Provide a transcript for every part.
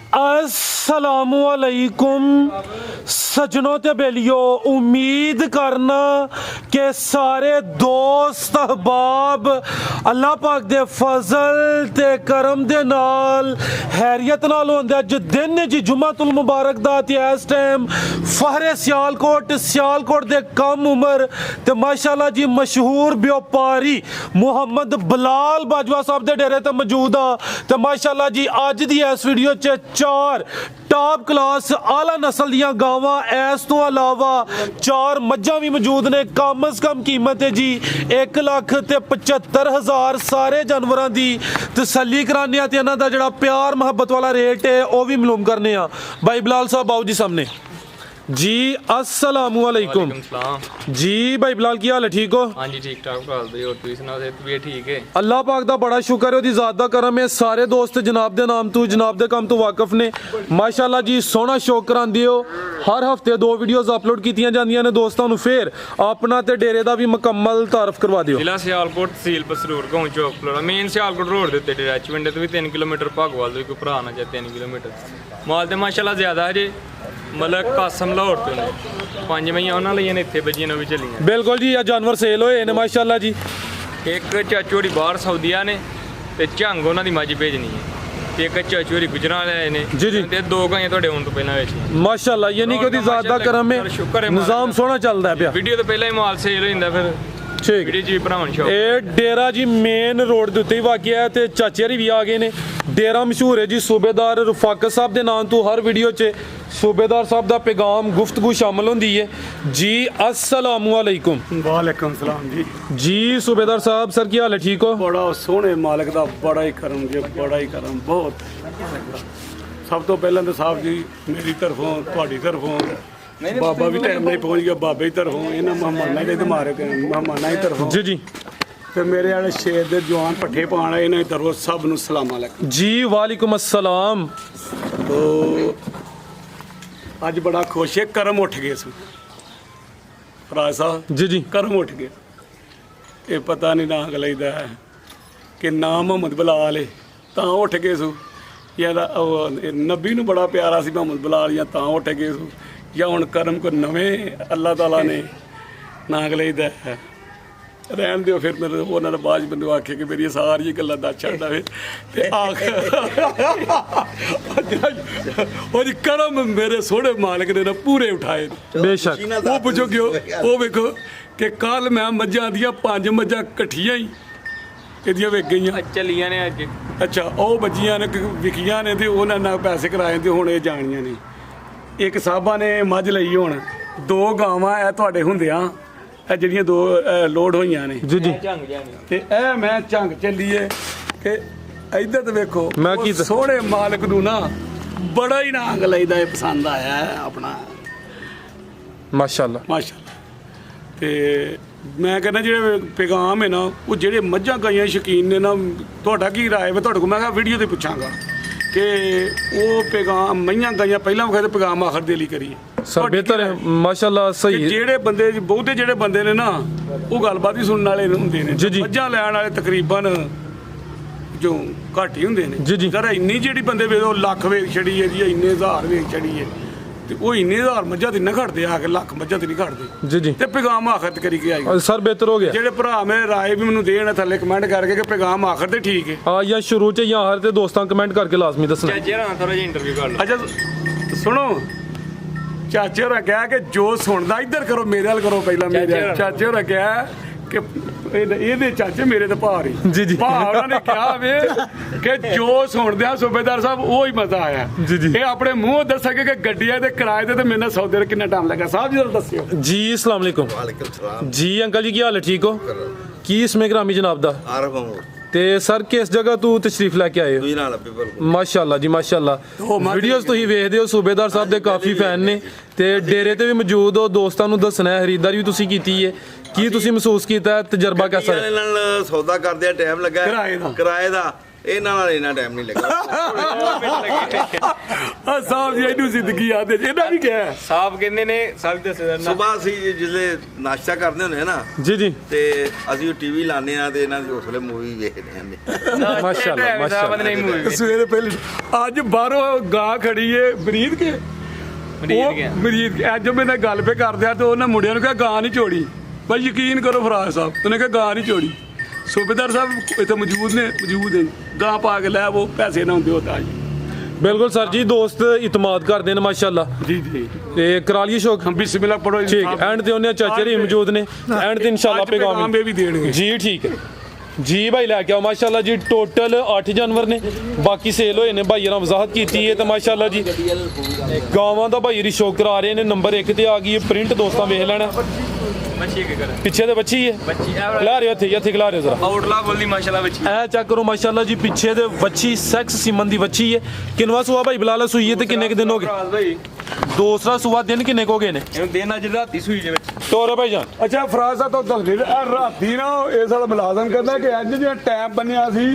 अस्सलामुअलैकुम सजनों ते बेलियो, उम्मीद करना कि सारे दोस्त अहबाब अल्लाह पाक दे फजल ते करम दे नाल हैरियत नाल होंदे। अज दिन जी जुम्मतुल मुबारक दा ते इस टाइम फहरे सियालकोट दे कम उम्र ते माशाअल्लाह जी मशहूर व्यापारी मुहम्मद बिलाल बाजवा साहब दे डेरे ते मौजूद आ। ते माशाअल्लाह जी अज दी इस वीडियो च 4 टॉप क्लास आला नस्ल दियां गावां, इस तो अलावा 4 मज्जां भी मौजूद ने। कम अज कम कीमत है जी 1,75,000। सारे जानवरां दी तसल्ली कराने ते इन्हां दा जिहड़ा प्यार मुहब्बत वाला रेट है वह भी मालूम करने आ। भाई बिलाल साहब आओ जी सामने जी। अस्सलामुअलैकुम जी। भाई बिलाल की हाल है, ठीक हो? हाँ जी ठीक ठाक भाल दे, और तुसीं सुनाओ, सेहत भी ठीक है? अल्लाह पाक दा बड़ा शुक्र है, ओदी ज़ात दा करम है। सारे दोस्त जनाब दे नाम तो जनाब दे काम तो वाकिफ ने माशाअल्लाह जी। सोहना शौक करांदे हो, हर हफ्ते 2 वीडियोज़ अपलोड कीतियां जांदियां ने दोस्तां नूं। फिर अपना ते डेरे दा भी मुकम्मल तारफ करवा दिओ। जिला सियालकोट, तहसील बसरूर, गांव चौक फ्लोरा, मेन सियालकोट रोड दे उत्ते डेरा पिंड तो भी 3 किलोमीटर, भागोवाल तो कोई भरा ना जाए 3 किलोमीटर। माल ते माशाअल्लाह ज़्यादा है जी, मतलब कासम लाहौर तो ने 5 मईयां उन्हां लईआं ने, इत्थे बजियां भी चलियां। बिल्कुल जी, जानवर सेल होए ने माशाअल्लाह जी। एक चाचू होरी बाहर सऊदीया ने ते झंग उन्हां दी मੱਝ भेजनी है, ते एक चाचू होरी गुजरात आए ने जी जी, ते 2 गाइयां तुहाडे आउण तो पहलां वेचीआं माशाअल्लाह। यानी कि ओदी ज़ात दा करम है, निज़ाम सोहना चलदा है पिया। वीडियो तो पहलां ही माल सेल हो जांदा, फिर ठीक वीडियो जी भरावन शौक। ਇਹ ਡੇਰਾ ਜੀ ਮੇਨ ਰੋਡ ਦੇ ਉੱਤੇ ਹੀ ਵਾਕਿਆ ਹੈ ਤੇ ਚਾਚੇ ਹਰੀ ਵੀ ਆ ਗਏ ਨੇ। ਡੇਰਾ ਮਸ਼ਹੂਰ ਹੈ ਜੀ ਸੂਬੇਦਾਰ ਰਫਾਕਤ ਸਾਹਿਬ ਦੇ ਨਾਮ ਤੋਂ। ਹਰ ਵੀਡੀਓ 'ਚ ਸੂਬੇਦਾਰ ਸਾਹਿਬ ਦਾ ਪੈਗਾਮ ਗੁਫ਼ਤਗੂ ਸ਼ਾਮਲ ਹੁੰਦੀ ਹੈ ਜੀ। अस्सलामुअलैकुम। वालेकुम सलाम जी। जी सूबेदार साहब, सर की हाल है, ठीक हो? बड़ा सोहने मालिक दा बड़ा ही करम जी, बड़ा ही करम बहुत। सब तो पहले तो साहब जी मेरी तरफों तुहाडी तरफों बाबा भी टाइम नहीं पहुंच गया, बाबे की तरफों इन्हां मेहमानां दे मारे मेहमानां की तरफों जी जी ते मेरे वाले शेर दे जवान पट्ठे पाण वाले इन्हां दी तरफों सब नूं सलाम अलैकुम जी। वालेकुम अस्सलाम। तो अज बड़ा खुश है, करम उठ गए सू राज साहब जी जी करम उठ गए। ये पता नहीं नांग लईदा है कि नाम मुहम्मद बिलाल है तां उठ गए सू, या नबी नूं बड़ा प्यारा सी मुहम्मद बिलाल, या तां उठ गए सू, या हुण करम को नवें अल्लाह ताला ने नांग लईदा है। रहन दिओ, फिर मेरे उन्होंने बाद मैनू आखे कि मेरी सारी गल्लां दस छड्ड आवे ते और करम मेरे सोहने मालिक ने ना पूरे उठाए। बेशक। वो पुछो क्यों, वो वेखो कि कल मैं मझां दियां 5 मझां कट्ठियां ही ਇਹਦੀਆਂ ਵਿਕ ਗਈਆਂ, ਚੱਲੀਆਂ ਨੇ ਅੱਜ। ਅੱਛਾ ਉਹ ਬੱਜੀਆਂ ਨੇ ਵਿਕੀਆਂ ਨੇ ਤੇ ਉਹਨਾਂ ਨਾਲ ਪੈਸੇ ਕਰਾਏ ਤੇ ਹੁਣ ਇਹ ਜਾਣੀਆਂ ਨੇ। ਇੱਕ ਸਾਹਿਬਾਂ ਨੇ ਮੱਝ ਲਈ, ਹੁਣ 2 ਗਾਵਾਂ ਇਹ ਤੁਹਾਡੇ ਹੁੰਦਿਆਂ ਇਹ ਜਿਹੜੀਆਂ 2 ਲੋਡ ਹੋਈਆਂ ਨੇ जी जी ਝੰਗ ਜਾਣੀ ਤੇ ਇਹ ਮੈਂ ਝੰਗ ਚੱਲੀਏ ਕਿ ਇੱਧਰ ਤੇ ਵੇਖੋ। ਮੈਂ ਕੀ ਉਹ ਸੋਹਣੇ ਮਾਲਕ ਨੂੰ ਨਾ ਬੜਾ ਹੀ ਨਾਂਗ ਲਈਦਾ, ਇਹ ਪਸੰਦ ਆਇਆ ਹੈ ਆਪਣਾ माशाअल्लाह ਮਾਸ਼ਾਅੱਲਾ। ਤੇ ਮੈਂ ਕਹਿੰਦਾ ਜਿਹੜੇ ਪੈਗਾਮ ਹੈ ਨਾ, ਉਹ ਜਿਹੜੇ ਮੱਝਾਂ ਗਾਈਆਂ ਸ਼ੌਕੀਨ ਨੇ ਨਾ, ਤੁਹਾਡਾ ਕੀ ਰਾਏ ਹੈ? ਤੁਹਾਡੇ ਕੋਲ ਮੈਂ ਕਿਹਾ ਵੀਡੀਓ ਤੇ ਪੁੱਛਾਂਗਾ ਕਿ ਉਹ ਪੈਗਾਮ ਮਈਆਂ ਗਾਈਆਂ ਪਹਿਲਾਂ ਵਖਾਏ ਪੈਗਾਮ ਆਖਰ ਦੇ ਲਈ ਕਰੀਏ। सब बेहतर है माशाअल्लाह, सही है। ਜਿਹੜੇ ਬੰਦੇ ਬਹੁਤੇ ਜਿਹੜੇ ਬੰਦੇ ਨੇ ਨਾ ਉਹ ਗੱਲਬਾਤ ਹੀ ਸੁਣਨ ਵਾਲੇ ਹੁੰਦੇ ਨੇ, ਜੀ ਜੀ। ਮੱਝਾਂ ਲੈਣ ਵਾਲੇ ਤਕਰੀਬਨ ਜੋ ਘੱਟ ਹੀ ਹੁੰਦੇ ਨੇ। ਜੀ ਜੀ। ਜ਼ਰਾ ਇੰਨੀ ਜਿਹੜੀ ਬੰਦੇ ਵੇਖੋ ਲੱਖ ਵੇਚ ਛੜੀ ਹੈ ਜੀ, ਇੰਨੇ ਹਜ਼ਾਰ ਵੇਚ ਛੜੀ ਹੈ, ਤੇ ਉਹ ਇੰਨੇ ਹਜ਼ਾਰ ਮੱਝਾਂ ਤੇ ਨਾ ਘਟਦੇ, ਆ ਕੇ ਲੱਖ ਮੱਝਾਂ ਤੇ ਨਹੀਂ ਘਟਦੇ जी जी ਤੇ ਪੈਗਾਮ ਆਖਰ ਤੇ ਕਰੀ ਕੇ ਆਈ। और सर बेहतर हो गया। ਜਿਹੜੇ ਭਰਾ ਮੇਰੇ ਰਾਏ ਵੀ ਮੈਨੂੰ ਦੇਣ ਥੱਲੇ ਕਮੈਂਟ ਕਰਕੇ ਕਿ ਪੈਗਾਮ ਆਖਰ ਤੇ ਠੀਕ ਹੈ। हाँ, या शुरू च या हर ते दोस्तां कमेंट करके लाजमी दसना। ਚਾਚੇ ਨਾਲ ਥੋੜਾ ਜਿਹਾ ਇੰਟਰਵਿਊ ਕਰ ਲਓ। ਅੱਛਾ ਸੁਣੋ, ਚਾਚੇ ਹੋਰਾਂ ਕਿਹਾ ਕਿ ਜੋ ਸੁਣਦਾ ਇੱਧਰ ਕਰੋ, ਮੇਰੇ ਵੱਲ ਕਰੋ ਪਹਿਲਾਂ। ਮੇਰੇ ਚਾਚੇ ਹੋਰਾਂ ਕਿਹਾ ਕਿ ਇਹਦੇ ਚਾਚੇ ਮੇਰੇ ਤੇ ਭਾਰ ਹੀ ਜੀ ਜੀ। ਭਾਅ ਉਹਨਾਂ ਨੇ ਕਿਹਾ ਵੇ ਕਿ ਜੋ ਸੁਣਦਿਆਂ ਸੂਬੇਦਾਰ ਸਾਹਿਬ ਉਹ ਹੀ ਮਜ਼ਾ ਆਇਆ। ਜੀ ਜੀ। ਇਹ ਆਪਣੇ ਮੂੰਹੋਂ ਦੱਸਣਗੇ ਕਿ ਗੱਡੀਆਂ ਦੇ ਕਿਰਾਏ ਤੇ ਮੇਰੇ ਨਾਲ ਸੌਦੇ ਦਾ ਕਿੰਨਾ ਟਾਈਮ ਲੱਗਾ। ਸਾਹਿਬ ਜੀ ਦੱਸਿਓ जी अस्सलाम वालेकुम। वालेकुम सलाम। जी अंकल जी की हाल है, ठीक हो? की इसमें ग्रामी जनाब दा आरफ अमूर ਤੇ ਸਰ ਕਿਸ ਜਗ੍ਹਾ ਤੋਂ ਤਸ਼ਰੀਫ ਲੈ ਕੇ ਆਏ ਹੋ? दूई नाल बिल्कुल ਮਾਸ਼ਾਅੱਲਾ ਜੀ ਮਾਸ਼ਾਅੱਲਾ। ਵੀਡੀਓਜ਼ ਤੁਸੀਂ ਵੇਖਦੇ ਹੋ, ਸੂਬੇਦਾਰ ਸਾਹਿਬ ਦੇ ਕਾਫੀ ਫੈਨ ਨੇ ਤੇ ਡੇਰੇ ਤੇ ਵੀ ਮੌਜੂਦ ਹੋ, ਦੋਸਤਾਂ ਨੂੰ ਦੱਸਣਾ ਹੈ, ਖਰੀਦਦਾਰੀ ਵੀ ਤੁਸੀਂ ਕੀਤੀ ਹੈ। ਕੀ ਤੁਸੀਂ ਮਹਿਸੂਸ ਕੀਤਾ ਹੈ, ਤਜਰਬਾ ਕੈਸਾ ਗੱਡੀਆਂ ਹੈ? ਨਾਲ ਸੌਦਾ ਕਰਦੇ ਆ ਟਾਈਮ ਲੱਗਾ ਕਿਰਾਏ ਦਾ। ਕਿਰਾਏ ਦਾ ਇਹਨਾਂ ਨਾਲ ਇੰਨਾ ਟਾਈਮ ਨਹੀਂ ਲੱਗਾ। ਆ ਸਾਹਿਬ ਜੀ ਇਹਨੂੰ ਜ਼ਿੰਦਗੀ ਆਦੇ ਇਹਨਾਂ ਵੀ ਕਿਹਾ ਸਾਹਬ ਕਹਿੰਦੇ ਨੇ ਸਾਬ ਦੱਸਦਾ ਨਾ ਸਵੇਰ ਅਸੀਂ ਜਿਸਲੇ ਨਾਸ਼ਤਾ ਕਰਦੇ ਹੁੰਦੇ ਆ ਨਾ ਜੀ ਜੀ ਤੇ ਅਸੀਂ ਉਹ ਟੀਵੀ ਲਾਉਂਦੇ ਆ ਤੇ ਇਹਨਾਂ ਦੀ ਉਸ ਵੇਲੇ ਮੂਵੀ ਵੇਖਦੇ ਆਂ। ਮਾਸ਼ਾਅੱਲਾ ਮਾਸ਼ਾਅੱਲਾ। ਸਵੇਰੇ ਪਹਿਲੇ ਅੱਜ ਬਾਹਰੋਂ ਗਾਂ ਖੜੀ ਏ ਬਰੀਦ ਕੇ ਮਰੀਦ ਕੇ ਅੱਜ ਮੈਂ ਨਾਲ ਗੱਲ ਪੇ ਕਰਦੇ ਆ ਤੇ ਉਹਨਾਂ ਮੁੰਡਿਆਂ ਨੂੰ ਕਿਹਾ ਗਾਂ ਨਹੀਂ ਚੋੜੀ ਭਾਈ ਯਕੀਨ ਕਰੋ ਫਰਾਜ ਸਾਹਿਬ ਉਹਨੇ ਕਿਹਾ ਗਾਂ ਨਹੀਂ ਚੋੜੀ ਸੂਬੇਦਾਰ ਸਾਹਿਬ ਇੱਥੇ ਮੌਜੂਦ ਨੇ ਗਾਂ ਪਾ ਕੇ ਲੈ ਉਹ ਪੈਸੇ ਨਾ ਹੁੰਦੇ ਹੁੰਦਾ ਜੀ ਬਿਲਕੁਲ ਸਰ ਜੀ ਦੋਸਤ ਇਤਮਾਦ ਕਰਦੇ ਨੇ ਮਾਸ਼ਾਅੱਲਾ ਜੀ ਜੀ ਤੇ ਕਰਾ ਲਈਏ ਸ਼ੌਕ ਬਿਸਮਿਲ੍ਲਾ ਪੜੋ ਠੀਕ ਐਂਡ ਤੇ ਉਹਨੇ ਚਾਚੇ ਰੀ ਮੌਜੂਦ ਨੇ ਐਂਡ ਤੇ ਇਨਸ਼ਾਅੱਲਾ ਪੈਗਾਮ ਵੀ ਦੇਣਗੇ ਜੀ ਠੀਕ ਹੈ ਜੀ ਭਾਈ ਲੈ ਕੇ ਆਓ ਮਾਸ਼ਾਅੱਲਾ ਜੀ ਟੋਟਲ 8 ਜਾਨਵਰ ਨੇ ਬਾਕੀ ਸੇਲ ਹੋਏ ਨੇ ਭਾਈਆਂ ਨੇ ਵਜ਼ਾਹਤ ਕੀਤੀ ਹੈ ਤੇ ਮਾਸ਼ਾਅੱਲਾ ਜੀ ਗਾਵਾਂ ਦਾ ਭਾਈ ਸ਼ੌਕ ਕਰਾ ਰਹੇ ਨੇ ਨੰਬਰ 1 ਤੇ ਆ ਗਈ ਹੈ ਪ੍ਰਿੰਟ ਦੋਸਤਾਂ ਵੇਖ ਲੈਣਾ ਬੱਚੀ ਕੀ ਕਰ ਪਿੱਛੇ ਤੇ ਬੱਚੀ ਹੈ ਬੱਚੀ ਖਿਲਾ ਰਹੇ ਇੱਥੇ ਖਿਲਾ ਰਹੇ ਜ਼ਰਾ ਆਊਟਲਾ ਬੋਲਦੀ ਮਾਸ਼ਾਅੱਲਾ ਬੱਚੀ ਐ ਚੈੱਕ ਕਰੋ ਮਾਸ਼ਾਅੱਲਾ ਜੀ ਪਿੱਛੇ ਦੇ ਬੱਚੀ ਸੈਕਸ ਸਿਮਨ ਦੀ ਬੱਚੀ ਹੈ ਕਿੰਨਵਾ ਸੂਆ ਭਾਈ ਬਲਾਲਾ ਸੂਈ ਹੈ ਤੇ ਕਿੰਨੇ ਕੁ ਦਿਨ ਹੋ ਗਏ ਫਰਾਜ਼ ਭਾਈ ਦੂਸਰਾ ਸੂਆ ਦਿਨ ਕਿੰਨੇ ਕੁ ਹੋ ਗਏ ਨੇ ਇਹਨੂੰ ਦਿਨ ਅੱਜ ਰਾਤੀ ਸੂਈ ਦੇ ਵਿੱਚ ਤੋਰੇ ਭਾਈ ਜਾਨ ਅੱਛਾ ਫਰਾਜ਼ ਸਾਹਿਬ ਤੋਂ ਦੱਸਦੇ ਰਾਤੀ ਨਾ ਇਹ ਸਾਡਾ ਮੁਲਾਜ਼ਮ ਕਹਿੰਦਾ ਕਿ ਅੱਜ ਜਿਹੜਾ ਟਾਈਮ ਬਣਿਆ ਸੀ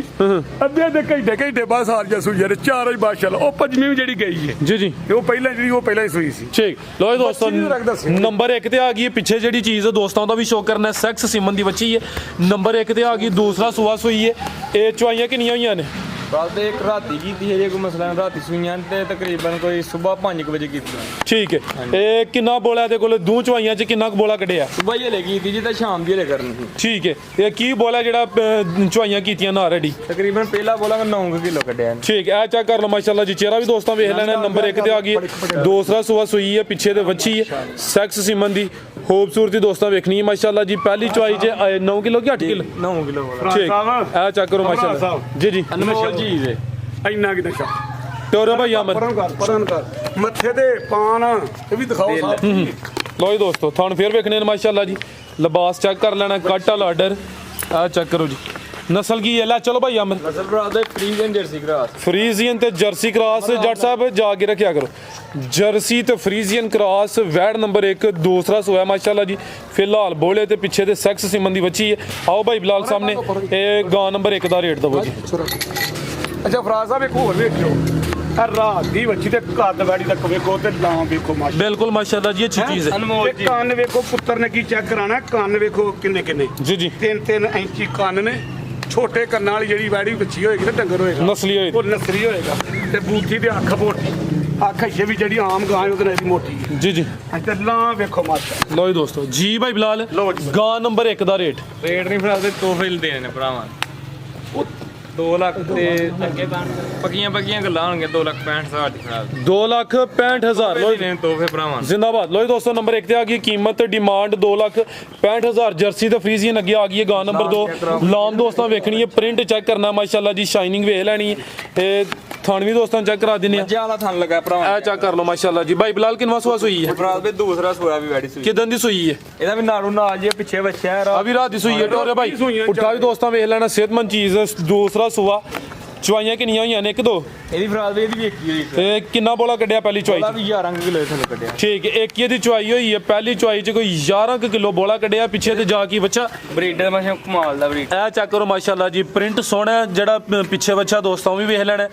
ਅੱਧੇ ਘੰਟੇ ਬਾਅਦ ਸਾਰ ਜਾ ਸੂਈ ਯਾਰ 4 ਵਜੇ ਮਾਸ਼ਾਅੱਲਾ ਉਹ ਪੰਜਵੀਂ ਵੀ ਜਿਹੜੀ ਗਈ ਹੈ ਜੀ ਜੀ ਉਹ ਪਹਿਲਾਂ ਹੀ ਸੂਈ ਸੀ ਠੀਕ ਲੋ ਦੋਸਤੋ ਬੱਚੀ ਨੂੰ ਰੱਖ ਦੱਸਿਓ। ਨੰਬਰ 1 ਤੇ ਆ ਗਈ ਹੈ ਪਿੱਛੇ ਜਿਹੜੀ ਚੀਜ਼ ਦੋਸਤਾਂ ਦਾ ਵੀ ਸ਼ੋਅ ਕਰਨਾ ਸੈਕਸ ਸਿਮਨ ਦੀ ਬੱਚੀ ਹੈ ਨੰਬਰ 1 ਤੇ ਆ ਗਈ ਦੂਸਰਾ ਸੂਆ ਸੂਈ ਹੈ ਇਹ ਚੁਆਈਆਂ ਕਿੰਨੀਆਂ ਹੋਈਆਂ ਨੇ ਬਾਅਦ ਦੇ ਇੱਕ ਰਾਤੀ ਕੀਤੀ ਹੈ ਜੇ ਕੋਈ ਮਸਲਾ ਰਾਤੀ ਸੂਈਆਂ ਤੇ ਤਕਰੀਬਨ ਕੋਈ ਸਵੇਰ 5 ਵਜੇ ਕੀਤੀ ਠੀਕ ਹੈ ਇਹ ਕਿੰਨਾ ਬੋਲਾ ਦੇ ਕੋਲ ਦੂ ਚੁਆਈਆਂ ਚ ਕਿੰਨਾ ਕੁ ਬੋਲਾ ਕੱਢਿਆ ਸਵੇਰ ਹੀ ਹਲੇ ਕੀਤੀ ਜੀ ਤਾਂ ਸ਼ਾਮ ਦੀ ਹਲੇ ਕਰਨੀ ਸੀ ਠੀਕ ਹੈ ਇਹ ਕੀ ਬੋਲਾ ਜਿਹੜਾ ਚੁਆਈਆਂ ਕੀਤੀਆਂ ਨਾ ਰੈਡੀ ਤਕਰੀਬਨ ਪਹਿਲਾ ਬੋਲਾਂਗਾ 9 ਕਿਲੋ ਕੱਢਿਆ ਠੀਕ ਹੈ ਚੈੱਕ ਕਰ ਲਓ ਮਾਸ਼ਾਅੱਲਾ ਜੀ ਚਿਹਰਾ ਵੀ ਦੋਸਤਾਂ ਵੇਖ ਲੈਣਾ ਨੰਬਰ 1 ਤੇ ਆ ਗਈ ਦੂਸਰਾ ਸੂਆ ਸੂਈ ਹੈ ਪਿੱਛੇ ਤੇ ਵੱਛੀ ਹੈ ਸੈਕਸ ਸਿਮਨ ਦੀ ਖੂਬਸੂਰਤੀ ਦੋਸਤਾਂ ਵੇਖਣੀ ਹੈ ਮਾਸ਼ਾਅੱਲਾ ਜੀ ਪਹਿਲੀ ਚੁਆਈ ਚ 9 ਕਿਲੋ ਕਿ 8 ਕਿਲੋ 9 ਕਿਲੋ ਬੋਲਾ ਠੀਕ ਇਹ ਚੈੱਕ ਕਰੋ ਮਾਸ਼ਾਅੱਲਾ ਜੀ ਜੀ ਅਨਮੋਲ ਚੀਜ਼ ਹੈ ਇੰਨਾ ਕਿ ਨਸ਼ਾ ਤੋਰੇ ਭਾਈ ਅਮਰ ਪਰਨ ਕਰ ਮੱਥੇ ਤੇ ਪਾਣ ਇਹ ਵੀ ਦਿਖਾਓ ਸਾਹਿਬ ਲੋ ਜੀ ਦੋਸਤੋ ਤੁਹਾਨੂੰ ਫੇਰ ਵੇਖਣੇ ਨੇ ਮਾਸ਼ਾਅੱਲਾ ਜੀ ਲਿਬਾਸ ਚੈੱਕ ਕਰ ਲੈਣਾ ਕੱਟ ਵਾਲਾ ਆਰਡਰ ਆ ਚੈੱਕ ਕਰੋ ਜੀ ਨਸਲ ਕੀ ਹੈ ਲੈ ਚਲੋ ਭਾਈ ਅਮਰ ਨਸਲ ਬਰਾਦ ਦੇ ਫਰੀਜ਼ਨ ਜਰਸੀ ਕਰਾਸ ਫਰੀਜ਼ੀਅਨ ਤੇ ਜਰਸੀ ਕ੍ਰਾਸ ਜੱਟ ਸਾਹਿਬ ਜਾ ਕੇ ਰੱਖਿਆ ਕਰੋ ਜਰਸੀ ਤੇ ਫਰੀਜ਼ੀਅਨ ਕ੍ਰਾਸ ਵੈੜ ਨੰਬਰ 1 ਦੂਸਰਾ ਸੋਇਆ ਮਾਸ਼ਾਅੱਲਾ ਜੀ ਫਿਲਹਾਲ ਬੋਲੇ ਤੇ ਪਿੱਛੇ ਤੇ ਸੈਕਸ ਸਿਮਨ ਦੀ ਬੱਚੀ ਹੈ ਆਓ ਭਾਈ ਬਿਲਾਲ ਸਾਹਮਣੇ ਇਹ ਗਾਂ ਨੰਬਰ 1 ਦਾ ਰੇਟ ਦਵੋ ਜੀ ਅੱਛਾ ਫਰਾਜ਼ ਸਾਹਿਬ ਇੱਕ ਹੋਰ ਵੇਖਿਓ ਇਹ ਰਾਤ ਦੀ ਬੱਚੀ ਤੇ ਕੱਦ ਵੈੜੀ ਤੱਕ ਵੇਖੋ ਤੇ ਲਾਂ ਵੇਖੋ ਮਾਸ਼ਾਅੱਲਾ ਬਿਲਕੁਲ ਮਾਸ਼ਾਅੱਲਾ ਜੀ ਅੱਛੀ ਚੀਜ਼ ਹੈ ਅਨਮੋਲ ਤੇ ਕੰਨ ਵੇਖੋ ਪੁੱਤਰ ਨੇ ਕੀ ਚੈੱਕ ਕਰਾਣਾ ਕੰਨ ਵੇਖੋ ਕਿੰਨੇ ਜੀ ਜੀ 3 ਇੰਚੀ ਕੰਨ ਨੇ ਛੋਟੇ ਕੰਨਾਂ ਵਾਲੀ ਜਿਹੜੀ ਵੈੜੀ ਬੱਚੀ ਹੋਏਗੀ ਨਾ ਡੰਗਰ ਹੋਏਗਾ ਨਸਲੀ ਹੋਈ ਉਹ ਨਸਲੀ ਹੋਏਗਾ ਤੇ ਬੂਥੀ ਤੇ ਅੱਖ ਮੋਟੀ ਅੱਖ ਇਹ ਵੀ ਜਿਹੜੀ ਆਮ ਗਾਂ ਉਹਦੇ ਨਾਲ ਵੀ ਮੋਟੀ ਹੈ ਜੀ ਜੀ ਤੇ ਲਾਂ ਵੇਖੋ ਮਾਸ਼ਾਅੱਲਾ ਲੋ ਜੀ ਦੋਸਤੋ ਜੀ ਭਾਈ ਬਿਲਾਲ ਲਓ ਜੀ। ਗਾਂ ਨੰਬਰ 1 ਦਾ ਰੇਟ ਰੇਟ ਨਹੀਂ ਫਰਾਦ ਦੇ ਤੋਹਫੇ ਦੇਣੇ ਨੇ ਭਰਾਵਾਂ 2 ਲੱਖ ਤੇ ਪੱਕੀਆਂ ਗੱਲਾਂ ਹੋਣਗੀਆਂ 2,65,000 ਦੀ ਫਰਾਦ 2,65,000 ਲੋ ਦੇਣੇ ਤੋਹਫੇ ਭਰਾਵਾਂ ਜ਼ਿੰਦਾਬਾਦ ਲੋ ਜੀ ਦੋਸਤੋ ਨੰਬਰ 1 ਤੇ ਆ ਗਈ ਕੀਮਤ ਡਿਮਾਂਡ 2,65,000 ਜਰਸੀ ਤੇ ਫਰੀਜ਼ੀਅਨ ਅੱਗੇ ਆ ਗਈ ਹੈ ਗਾਂ ਨੰਬਰ 2 ਲਾਮ ਦੋਸਤਾਂ ਵੇਖਣੀ ਹੈ ਪ੍ਰਿੰਟ ਚੈੱਕ ਕਰਨਾ ਮਾਸ਼ਾਅੱਲਾ ਜੀ ਸ਼ਾਈਨਿੰਗ ਵੇਖ ਲੈਣੀ ਹੈ ਤੇ ਥਣ ਵੀ ਦੋਸਤਾਂ ਚੈੱਕ ਕਰਾ ਦਿੰਨੇ ਆ ਮੱਝਾਂ ਵਾਲਾ ਥਣ ਲੱਗਾ ਭਰਾਵਾਂ ਇਹ ਚੈੱਕ ਕਰ ਲਓ ਮਾਸ਼ਾਅੱਲਾ ਜੀ ਭਾਈ ਬਿਲਾਲ ਕਿੰਨਵਾ ਸੂਆ ਸੂਈ ਹੈ ਫਰਾਦ ਦੇ ਦੂਸਰਾ ਸੋਇਆ ਵੀ ਵੈੜੀ ਸੂਈ ਕਿਦਾਂ ਦੀ ਸੂਈ ਹੈ ਇਹਦਾ ਵੀ ਨਾੜੂ ਨਾਲ ਜੇ ਪਿੱਛੇ ਬੱਚਾ ਹੈ ਅਭੀ ਰਾਤ ਦੀ ਸੂਈ ਹੈ ਟੋਰੇ ਭਾਈ ਉੱਠਾ ਵੀ ਦੋਸਤਾਂ ਵੇਖ ਲੈਣਾ ਸਿਹਤਮੰਦ ਚੀਜ਼ ਦੂਸਰਾ ਸੂਆ ਚੁਆਈਆਂ ਕਿੰਨੀਆਂ ਹੋਈਆਂ ਨੇ 1-2 ਇਹਦੀ ਫਰਾਦ ਵੀ ਇਹਦੀ ਵੇਖੀ ਹੋਈ ਤੇ ਕਿੰਨਾ ਬੋਲਾ ਕੱਢਿਆ ਪਹਿਲੀ ਚੁਆਈ ਉਹਦਾ ਚ ਵੀ 11 ਕਿਲੋ ਥੱਲੇ ਕੱਢਿਆ ਠੀਕ ਹੈ ਇੱਕ ਹੀ ਦੀ ਚੁਆਈ ਹੋਈ ਹੈ ਪਹਿਲੀ ਚੁਆਈ ਚ ਕੋਈ 11 ਕਿਲੋ ਬੋਲਾ ਕੱਢਿਆ ਪਿੱਛੇ ਤੇ ਜਾ ਕੇ ਬੱਚਾ ਬਰੀਡਰ ਮਾਸ਼ਾ ਕਮਾਲ ਦਾ ਬਰੀਡ ਇਹ ਚੈੱਕ ਕਰੋ ਮਾਸ਼ਾਅੱਲਾ ਜੀ ਪ੍ਰਿੰਟ ਸੋਹਣਾ ਹੈ, ਜਿਹੜਾ ਪਿੱਛੇ ਬੱਚਾ ਦੋਸਤਾਂ ਉਹ ਵੀ ਵੇਖ ਲੈਣਾ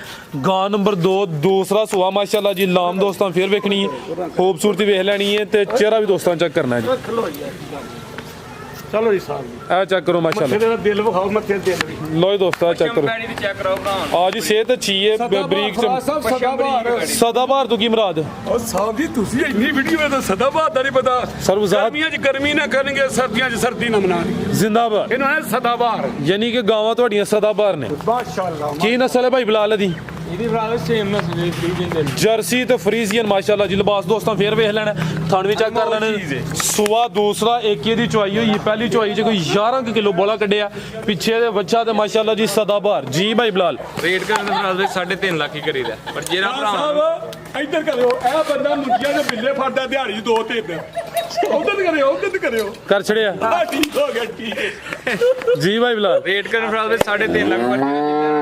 ਗਾਂ ਨੰਬਰ 2 ਦੂਸਰਾ ਸੂਆ ਮਾਸ਼ਾਅੱਲਾ ਜੀ ਲਾਮ ਦੋਸਤਾਂ ਫੇਰ ਵੇਖਣੀ ਹੈ ਖੂਬਸੂਰਤੀ ਵੇਖ ਲੈਣੀ ਹੈ ਤੇ ਚਿਹਰਾ ਵੀ ਦੋਸਤਾਂ ਚੈੱਕ ਕਰਨਾ ਹੈ ਜੀ ਚਲੋ ਜੀ ਸਾਹਿਬ ਇਹ ਚੈੱਕ ਕਰੋ ਮਾਸ਼ਾਅੱਲਾ ਮੱਥੇ ਦਾ ਦਿਲ ਵਿਖਾਓ ਮੱਥੇ ਦਾ ਦਿਲ ਵੀ ਲੋ ਜੀ ਦੋਸਤਾਂ ਚੈੱਕ ਕਰੋ ਪੈੜੀ ਦੀ ਚੈੱਕ ਕਰਾਓ ਭਰਾਵਾਂ ਆ ਜੀ ਸਿਹਤ ਅੱਛੀ ਹੈ ਬਰੀਕ ਚ ਸਦਾਬਹਾਰ ਸਦਾਬਹਾਰ ਤੋਂ ਕੀ ਮੁਰਾਦ ਉਹ ਸਾਹਿਬ ਜੀ ਤੁਸੀਂ ਇੰਨੀ ਵੀਡੀਓ ਦਾ ਸਦਾਬਹਾਰ ਦਾ ਨਹੀਂ ਪਤਾ ਸਰ ਵਜ਼ਾਹਤ ਗਰਮੀਆਂ 'ਚ ਗਰਮੀ ਨਾ ਕਰਨਗੇ ਸਰਦੀਆਂ 'ਚ ਸਰਦੀ ਨਾ ਮਨਾਣਗੇ ਜ਼ਿੰਦਾਬਾਦ ਇਹਨੂੰ ਹੈ ਸਦਾਬਹਾਰ ਯਾਨੀ ਕਿ ਗਾਵਾਂ ਤੁਹਾਡੀਆਂ ਸਦਾਬਹਾਰ ਨੇ ਮਾਸ਼ਾਅੱਲਾ ਕੀ ਨਸਲ ਹੈ ਭਾਈ ਬਿਲਾਲ ਦੀ ਇਹਦੀ ਫਰਾਦ ਸੇਮ ਨਾ ਸੀ ਫਰੀਜ਼ਨ ਜਰਸੀ ਜਰਸੀ ਤੇ ਫਰੀਜ਼ੀਅਨ ਮਾਸ਼ਾਅੱਲਾ ਜੀ ਲਿਬਾਸ ਦੋਸਤਾਂ ਫੇਰ ਵੇਖ ਲੈਣਾ ਥਣ ਵੀ ਚੈੱਕ ਕਰ ਲੈਣੇ ਸੂਆ ਦੂਸਰਾ ਇੱਕ ਹੀ ਦੀ ਚੁਆਈ ਹੋਈ ਹੈ ਪਹਿਲੀ ਚੁਆਈ 'ਚ ਕੋਈ 11 ਕਿਲੋ ਬੋਲਾ ਕੱਢਿਆ ਪਿੱਛੇ ਦੇ ਬੱਚਾ ਤੇ ਮਾਸ਼ਾਅੱਲਾ ਜੀ ਸਦਾਬਹਾਰ ਜੀ ਭਾਈ ਬਿਲਾਲ ਰੇਟ ਕਰਨ ਦੇ ਫਰਾਦ ਦੇ 3.5 ਲੱਖ ਹੀ ਕਰੀਦਾ ਪਰ ਜਿਹੜਾ ਭਰਾਵਾਂ ਸਾਹਿਬ ਇੱਧਰ ਕਰਿਓ ਇਹ ਬੰਦਾ ਮੁੰਡਿਆਂ ਦੇ ਬਿੱਲੇ ਫੜਦਾ ਦਿਹਾੜੀ 2-3 ਉਧਰ ਕਰਿਓ ਕਰ ਛੜਿਆ ਠੀਕ ਹੋ ਗਿਆ ਠੀਕ ਹੈ ਜੀ ਭਾਈ ਬਿਲਾਲ ਰੇਟ ਕਰਨ ਫਰਾਦ ਦੇ 3.5 ਲੱਖ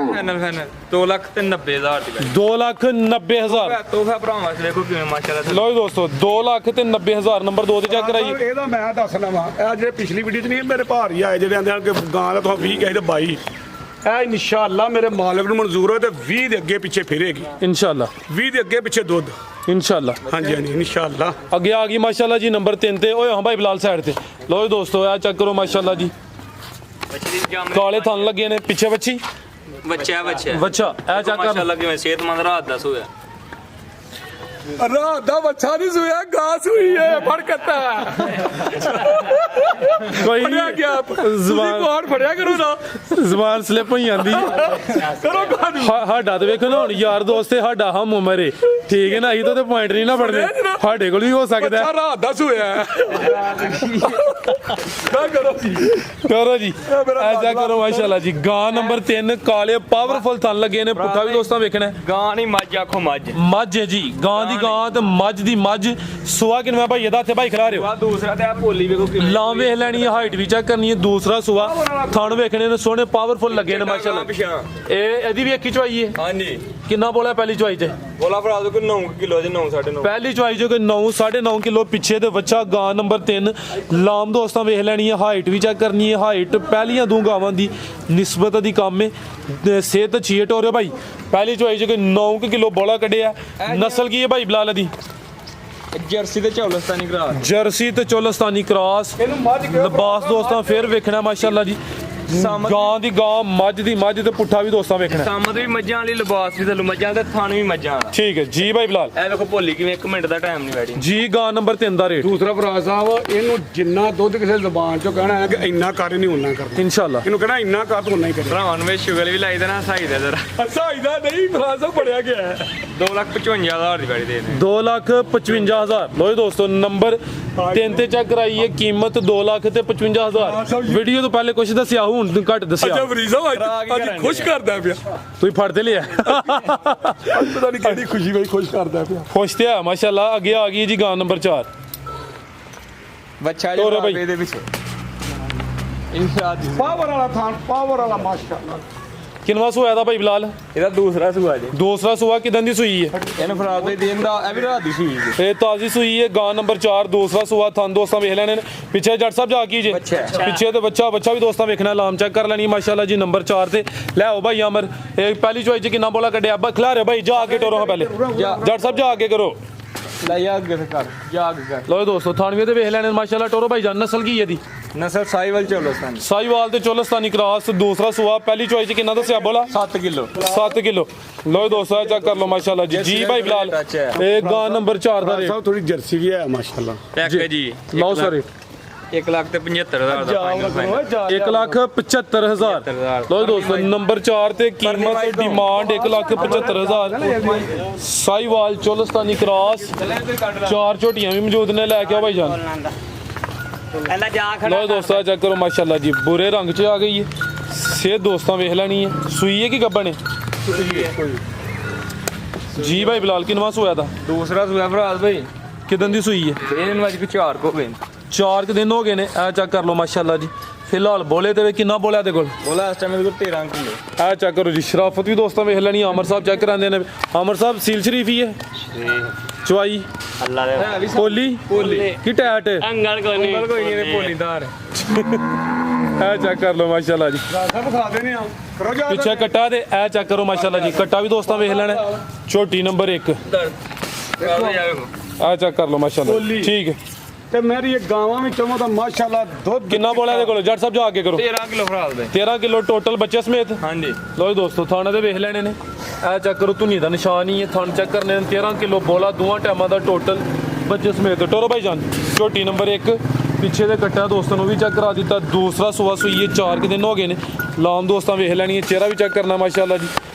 ਫਾਈਨਲ 2 ਲੱਖ ਤੇ 90,000 ਦੀ 2,90,000 ਤੋਹਫਾ ਭਰਾਵਾਂ ਦੇਖੋ ਕਿਵੇਂ ਮਾਸ਼ਾਅੱਲਾ ਲੋ ਜੀ ਦੋਸਤੋ 2,90,000 ਨੰਬਰ 2 ਤੇ ਚੈੱਕ ਕਰਾਈਏ ਇਹਦਾ ਮੈਂ ਦੱਸਣਾ ਵਾ ਇਹ ਜਿਹੜੇ ਪਿਛਲੀ ਵੀਡੀਓ 'ਚ ਨਹੀਂ ਮੇਰੇ ਭਾਰ ਹੀ ਆਏ ਜਿਹੜੇ ਆਂਦੇ ਹਨ ਕਿ ਗਾਂ ਦਾ ਤੁਹਾਨੂੰ 20 ਕਹੇ ਤੇ 22 ਇਹ ਇਨਸ਼ਾਅੱਲਾ ਮੇਰੇ ਮਾਲਕ ਨੂੰ ਮਨਜ਼ੂਰ ਹੋਏ ਤੇ 20 ਦੇ ਅੱਗੇ ਪਿੱਛੇ ਫਿਰੇਗੀ। ਇਨਸ਼ਾਅੱਲਾ 20 ਦੇ ਅੱਗੇ ਪਿੱਛੇ ਦੁੱਧ। ਇਨਸ਼ਾਅੱਲਾ ਹਾਂਜੀ ਹਾਂਜੀ ਇਨਸ਼ਾਅੱਲਾ। ਅੱਗੇ ਆ ਗਈ ਮਾਸ਼ਾਅੱਲਾ ਜੀ ਨੰਬਰ 3 ਤੇ। ਓਏ ਹਾਂ ਭਾਈ ਬਿਲਾਲ ਸਾਈਡ ਤੇ ਲਓ ਜੀ ਦੋਸਤੋ ਆ ਚੈੱਕ ਕਰੋ ਮਾਸ਼ਾਅੱਲਾ ਜੀ ਕਾਲੇ ਥਣ ਲੱਗੇ ਨੇ ਪਿੱਛੇ ਬੱਚੀ ਬੱਚਾ ਬੱਚਾ ਇਹ ਚੈੱਕ ਕਰ ਮਾਸ਼ਾਅੱਲਾ ਕਿਵੇਂ ਸਿਹਤਮੰਦ ਰਾਤ ਦਾ ਸੋਇਆ ਰਾਤ ਦਾ ਬੱਚਾ ਨਹੀਂ ਸੋਇਆ ਗਾਸ ਹੋਈ ਹੈ ਫੜਕਤਾ ਕੋਈ ਫੜਿਆ ਗਿਆ ਜ਼ਬਾਨ ਜ਼ਬਾਨ ਕੋਣ ਫੜਿਆ ਕਰੋ ਨਾ ਜ਼ਬਾਨ ਸਲਿਪ ਹੋਈ ਜਾਂਦੀ ਕਰੋ ਕਾਹਨੂੰ ਸਾਡਾ ਤੇ ਵੇਖੋ ਨਾ ਹੁਣ ਯਾਰ ਦੋਸਤ ਤੇ ਸਾਡਾ ਹਮ ਉਮਰ ਏ ਠੀਕ ਹੈ ਨਾ ਅਸੀਂ ਤਾਂ ਤੇ ਪੁਆਇੰਟ ਨਹੀਂ ਨਾ ਪੜਦੇ ਸਾਡੇ ਕੋਲ ਵੀ ਹੋ ਸਕਦਾ ਬੱਚਾ ਰਾਤ ਦਾ ਸੋਇਆ ਨਾ ਕਰੋ ਜੀ ਕਰੋ ਜੀ ਐਸਾ ਕਰੋ ਮਾਸ਼ਾਅੱਲਾ ਜੀ ਗਾਂ ਨੰਬਰ 3 ਕਾਲੇ ਪਾਵਰਫੁਲ ਥਣ ਲੱਗੇ ਨੇ ਪੁੱਠਾ ਵੀ ਦੋਸਤਾਂ ਵੇਖਣਾ ਗਾਂ ਨਹੀਂ ਮੱਝ ਆਖੋ ਮੱਝ ਮੱਝ ਹੈ ਜੀ ਗਾਂ ਦੀ ਗਾਂ ਤੇ ਮੱਝ ਦੀ ਮੱਝ ਸੁਆ ਕਿਨਵਾ ਭਾਈ ਇਹਦਾ ਇੱਥੇ ਭਾਈ ਖਿਲਾ ਰਹੇ ਹੋ ਆ ਦੂਸਰਾ ਤੇ ਆ ਭੋਲੀ ਵੇਖੋ ਕਿਵੇਂ ਲਾਂ ਵੇਖ ਲੈਣੀ ਹੈ ਹਾਈਟ ਵੀ ਚੈੱਕ ਕਰਨੀ ਹੈ ਦੂਸਰਾ ਸੁਆ ਥਣ ਵੇਖਣੇ ਨੇ ਸੋਹਣੇ ਪਾਵਰਫੁਲ ਲੱਗੇ ਨੇ ਮਾਸ਼ਾਅੱਲਾ ਇਹ ਇਹਦੀ ਵੀ ਇੱਕ ਹੀ ਚਵਾਈ ਹੈ ਹਾਂਜੀ ਕਿੰਨਾ ਬੋਲਿਆ ਪਹਿਲੀ ਚਵਾਈ ਤੇ ਬੋਲਾ ਭਰਾ ਦੇ ਕੋਈ 9 ਕਿਲੋ ਦੇ 9 9.5 ਪਹਿਲੀ ਚਵਾਈ ਜੋ ਕਿ 9 9.5 ਕਿਲੋ ਪਿੱਛੇ ਤੇ ਬੱਚਾ ਗਾਂ ਨੰਬਰ 3 ਲਾਮ ਦੋਸਤਾਂ ਵੇਖ ਲੈਣੀ ਹੈ ਹਾਈਟ ਵੀ ਚੈੱਕ ਕਰਨੀ ਹੈ ਹਾਈਟ ਪਹਿਲੀਆਂ ਦੋ ਗਾਵਾਂ ਦੀ ਨਿਸਬਤ ਦੀ ਕੰਮ ਹੈ ਤੇ ਸਿਹਤ ਅੱਛੀ ਹੈ ਟੋਰੇ ਭਾਈ ਪਹਿਲੀ ਚਵਾਈ ਜੋ ਕਿ 9 ਕਿਲੋ ਬੋਲਾ ਕੱਢਿਆ ਨਸਲ ਕੀ ਹੈ ਭਾਈ ਬਿਲਾਲ ਦੀ ਜਰਸੀ ਤੇ ਚੌਲਸਤਾਨੀ ਕਰਾ ਜਰਸੀ ਤੇ ਚੋਲਸਤਾਨੀ ਕ੍ਰਾਸ ਲਿਬਾਸ ਦੋਸਤਾਂ ਫਿਰ ਵੇਖਣਾ ਮਾਸ਼ਾਅੱਲਾ ਜੀ ਗਾਂ ਦੀ ਗਾਂ ਮੱਝ ਦੀ ਮੱਝ ਤੇ ਪੁੱਠਾ ਵੀ ਦੋਸਤਾਂ ਵੇਖਣਾ ਸਾਮਦ ਵੀ ਮੱਝਾਂ ਵਾਲੀ ਲਿਬਾਸ ਵੀ ਤੇ ਮੱਝਾਂ ਤੇ ਥਣ ਵੀ ਮੱਝਾਂ ਵਾਲਾ ਠੀਕ ਹੈ ਜੀ ਭਾਈ ਬਿਲਾਲ ਇਹ ਵੇਖੋ ਭੋਲੀ ਕਿਵੇਂ 1 ਮਿੰਟ ਦਾ ਟਾਈਮ ਨਹੀਂ ਬੈਠੀ ਜੀ ਗਾਂ ਨੰਬਰ 3 ਦਾ ਰੇਟ ਦੂਸਰਾ ਭਰਾ ਸਾਹਿਬ ਇਹਨੂੰ ਜਿੰਨਾ ਦੁੱਧ ਕਿਸੇ ਜ਼ਬਾਨ ਚੋਂ ਕਹਿਣਾ ਹੈ ਕਿ ਇੰਨਾ ਕਰ ਨਹੀਂ ਉਹਨਾਂ ਕਰਨਾ ਇਨਸ਼ਾਅੱਲਾ ਇਹਨੂੰ ਕਹਿਣਾ ਇੰਨਾ ਕਰ ਤੂੰ ਨਹੀਂ ਕਰੇ ਭਰਾਵਾਂ ਨੂੰ ਵੇ ਸ਼ੁਗਰ ਵੀ ਲਾਈ ਦੇਣਾ ਸਾਈ ਦੇ ਜ਼ਰਾ ਸਾਈਦਾ ਨਹੀਂ ਭਰਾ ਸਾਹਿਬ ਬੜਿਆ ਗਿਆ ਹੈ 2,55,000 ਦੀ ਬੈਠੀ ਦੇ 2,55,000 ਲੋ ਜੀ ਦੋਸਤੋ ਨੰਬਰ 3 ਤੇ ਚੈੱਕ ਕਰਾਈਏ ਕੀਮਤ 2,55,000 ਵੀਡੀਓ ਤੋਂ ਪਹਿਲੇ ਕੁਝ ਦੱਸਿਆ ਹੁਣ ਘੱਟ ਦੱਸਿਆ ਅੱਛਾ ਫਰੀਦ ਸਾਹਿਬ ਅੱਜ ਖੁਸ਼ ਕਰਦਾ ਪਿਆ ਤੁਸੀਂ ਫੜਦੇ ਲਿਆ ਪਤਾ ਨਹੀਂ ਕਿਹੜੀ ਖੁਸ਼ੀ ਬਈ ਖੁਸ਼ ਕਰਦਾ ਪਿਆ ਖੁਸ਼ ਤੇ ਆ ਮਾਸ਼ਾਅੱਲਾ ਅੱਗੇ ਆ ਗਈ ਜੀ ਗਾਂ ਨੰਬਰ 4 ਬੱਚਾ ਤੋਰੋ ਬਈ। ਦੇ ਵਿੱਚ ਇਨਸ਼ਾਅੱਲਾ ਪਾਵਰ ਵਾਲਾ ਥਾਨ ਪਾਵਰ ਵਾਲਾ ਮਾਸ਼ਾਅੱਲਾ ਕਿੰਨਵਾ ਸੂਆ ਦਾ ਭਾਈ ਬਿਲਾਲ ਇਹਦਾ ਦੂਸਰਾ ਸੂਆ ਜੀ ਦੂਸਰਾ ਸੂਆ ਕਿਦਾਂ ਦੀ ਸੂਈ ਹੈ ਇਹਨੂੰ ਫਰਾਦ ਦੇ ਦੇਣ ਦਾ ਇਹ ਵੀ ਰਾਤ ਦੀ ਸੂਈ ਜੀ ਇਹ ਤਾਜ਼ੀ ਸੂਈ ਹੈ ਗਾਂ ਨੰਬਰ 4 ਦੂਸਰਾ ਸੂਆ ਥਣ ਦੋਸਤਾਂ ਵੇਖ ਲੈਣੇ ਨੇ ਪਿੱਛੇ ਜੱਟ ਸਾਹਿਬ ਜਾ ਕੀ ਜੇ ਬੱਚਾ। ਪਿੱਛੇ ਤੇ ਬੱਚਾ ਵੀ ਦੋਸਤਾਂ ਵੇਖਣਾ ਲਾਮ ਚੈੱਕ ਕਰ ਲੈਣੀ ਮਾਸ਼ਾਅੱਲਾ ਜੀ ਨੰਬਰ 4 ਤੇ ਲੈ ਆਓ ਭਾਈ ਅਮਰ ਇਹ ਪਹਿਲੀ ਚੋਈ ਚ ਕਿੰਨਾ ਬੋਲਾ ਕੱਢਿਆ ਖਿਲਾ ਰਹੇ ਭਾਈ ਜਾ ਕੇ ਟੋਰੋ ਪਹਿਲੇ ਜੱਟ ਸਾਹਿਬ ਜਾ ਕੇ ਕਰੋ ਲੈ ਜਾ ਅੱਗੇ ਕਰ ਜਾ ਅੱਗੇ ਕਰ ਲੋ ਦੋਸਤੋ ਥਾਣਵੇ ਤੇ ਵੇਖ ਲੈਣੇ ਮਾਸ਼ਾਅੱਲਾ ਟੋਰੋ ਭਾਈ ਜਾਨ ਨਸਲ ਕੀ ਇਹਦੀ ਨਸਲ ਸਾਈਵਲ ਚੌਲਸਤਾਨੀ ਸਾਈਵਾਲ ਤੇ ਚੋਲਸਤਾਨੀ ਕ੍ਰਾਸ ਦੂਸਰਾ ਸੂਆ ਪਹਿਲੀ ਚੋਈ ਚ ਕਿੰਨਾ ਦੱਸਿਆ ਬੋਲਾ 7 ਕਿਲੋ 7 ਕਿਲੋ ਲੋ ਦੋਸਤੋ ਚੈੱਕ ਕਰ ਲਓ ਮਾਸ਼ਾਅੱਲਾ ਜੀ ਜੀ ਭਾਈ ਬਿਲਾਲ ਇਹ ਗਾਂ ਨੰਬਰ 4 ਦਾ ਰੇਟ ਸਾਹਿਬ ਥੋੜੀ ਜਰਸੀ ਵੀ ਹੈ ਮਾਸ਼ਾਅੱਲਾ ਟੈਕ ਜੀ ਲਓ ਸਰ 1,75,000 ਦਾ ਫਾਈਨਲ 1,75,000 ਲੋ ਦੋਸਤੋ ਨੰਬਰ 4 ਤੇ ਕੀਮਤ ਡਿਮਾਂਡ 1,75,000 ਸਾਈਵਾਲ ਚੋਲਸਤਾਨੀ ਕ੍ਰਾਸ 4 ਝੋਟੀਆਂ ਵੀ ਮੌਜੂਦ ਨੇ ਲੈ ਕੇ ਆਓ ਭਾਈ ਜਾਨ ਲੋ ਦੋਸਤੋ ਚੈੱਕ ਕਰੋ ਮਾਸ਼ਾਅੱਲਾ ਜੀ ਬੁਰੇ ਰੰਗ 'ਚ ਆ ਗਈ ਹੈ ਸਿਹਤ ਦੋਸਤਾਂ ਵੇਖ ਲੈਣੀ ਹੈ ਸੂਈ ਹੈ ਕਿ ਗੱਬਣ ਹੈ ਜੀ ਭਾਈ ਬਿਲਾਲ ਕਿੰਨਵਾ ਸੂਆ ਦਾ ਦੂਸਰਾ ਸੂਆ ਫਰਾਦ ਭਾਈ ਕਿਦਾਂ ਦੀ ਸੂਈ ਹੈ ਇਹਨੂੰ ਅੱਜ ਕੋ 4 ਕੋ ਗਏ 4 ਦਿਨ ਹੋ ਗਏ ਨੇ ਇਹ ਚੈੱਕ ਕਰ ਲਓ ਮਾਸ਼ਾਅੱਲਾ ਜੀ ਫਿਲਹਾਲ ਬੋਲੇ ਤੇ ਕਿੰਨਾ ਬੋਲਿਆ ਤੇ ਕੋਲ ਬੋਲਾ ਇਸ ਟਾਈਮ ਮੇਰੇ ਕੋਲ 13 ਕਿਲੋ ਇਹ ਚੈੱਕ ਕਰੋ ਜੀ ਸ਼ਰਾਫਤ ਵੀ ਦੋਸਤਾਂ ਵੇਖ ਲੈਣੀ ਅਮਰ ਸਾਹਿਬ ਚੈੱਕ ਕਰਾਉਂਦੇ ਨੇ ਅਮਰ ਸਾਹਿਬ ਸੀਲ ਸ਼ਰੀਫ ਹੀ ਹੈ ਚਵਾਈ ਅੱਲਾ ਦੇ ਪੋਲੀ ਕੀ ਟੈਟ ਅੰਗਲ ਕੋਈ ਨਹੀਂ ਇਹਦੇ ਪੋਲੀਦਾਰ ਇਹ ਚੈੱਕ ਕਰ ਲਓ ਮਾਸ਼ਾਅੱਲਾ ਜੀ ਸਾਹਿਬ ਖਾ ਦੇਣੇ ਆ ਕਰੋ ਜਾ ਪਿੱਛੇ ਕੱਟਾ ਤੇ ਇਹ ਚੈੱਕ ਕਰੋ ਮਾਸ਼ਾਅੱਲਾ ਜੀ ਕੱਟਾ ਵੀ ਦੋਸਤਾਂ ਵੇਖ ਲੈਣਾ ਛੋਟੀ ਨੰਬਰ 1 ਇਹ ਚੈੱਕ ਕਰ ਲਓ ਮਾਸ਼ਾਅੱਲਾ ਠੀਕ ਹੈ ਤੇ ਮੇਰੀ ਇਹ ਗਾਵਾਂ ਵੀ ਚਮੋ ਤਾਂ ਮਾਸ਼ਾਅੱਲਾ ਦੁੱਧ ਕਿੰਨਾ ਬੋਲਿਆ ਦੇ ਕੋਲ ਜੱਟ ਸਾਹਿਬ ਜਾ ਅੱਗੇ ਕਰੋ 13 ਕਿਲੋ ਫਰਾਦ ਦੇ 13 ਕਿਲੋ ਟੋਟਲ ਬੱਚੇ ਸਮੇਤ ਹਾਂਜੀ ਲੋ ਦੋਸਤੋ ਥਾਣਾ ਦੇ ਵੇਖ ਲੈਣੇ ਨੇ ਇਹ ਚੈੱਕ ਕਰੋ ਧੁਨੀ ਦਾ ਨਿਸ਼ਾਨ ਹੀ ਹੈ ਥਣ ਚੈੱਕ ਕਰਨੇ ਨੇ 13 ਕਿਲੋ ਬੋਲਾ ਦੋਵਾਂ ਟਾਈਮਾਂ ਦਾ ਟੋਟਲ ਬੱਚੇ ਸਮੇਤ ਟੋਰੋ ਭਾਈ ਜਾਨ ਝੋਟੀ ਨੰਬਰ 1 ਪਿੱਛੇ ਦੇ ਕੱਟਾ ਦੋਸਤਾਂ ਨੂੰ ਵੀ ਚੈੱਕ ਕਰਾ ਦਿੱਤਾ ਦੂਸਰਾ ਸੂਆ ਸੂਈ ਹੈ 4 ਦਿਨ ਹੋ ਗਏ ਨੇ ਲਾਮ ਦੋਸਤਾਂ ਵੇਖ ਲੈਣੀ ਹੈ ਚਿਹਰਾ ਵੀ ਚੈੱਕ ਕਰਨਾ ਮਾਸ਼ਾਅੱਲਾ ਜੀ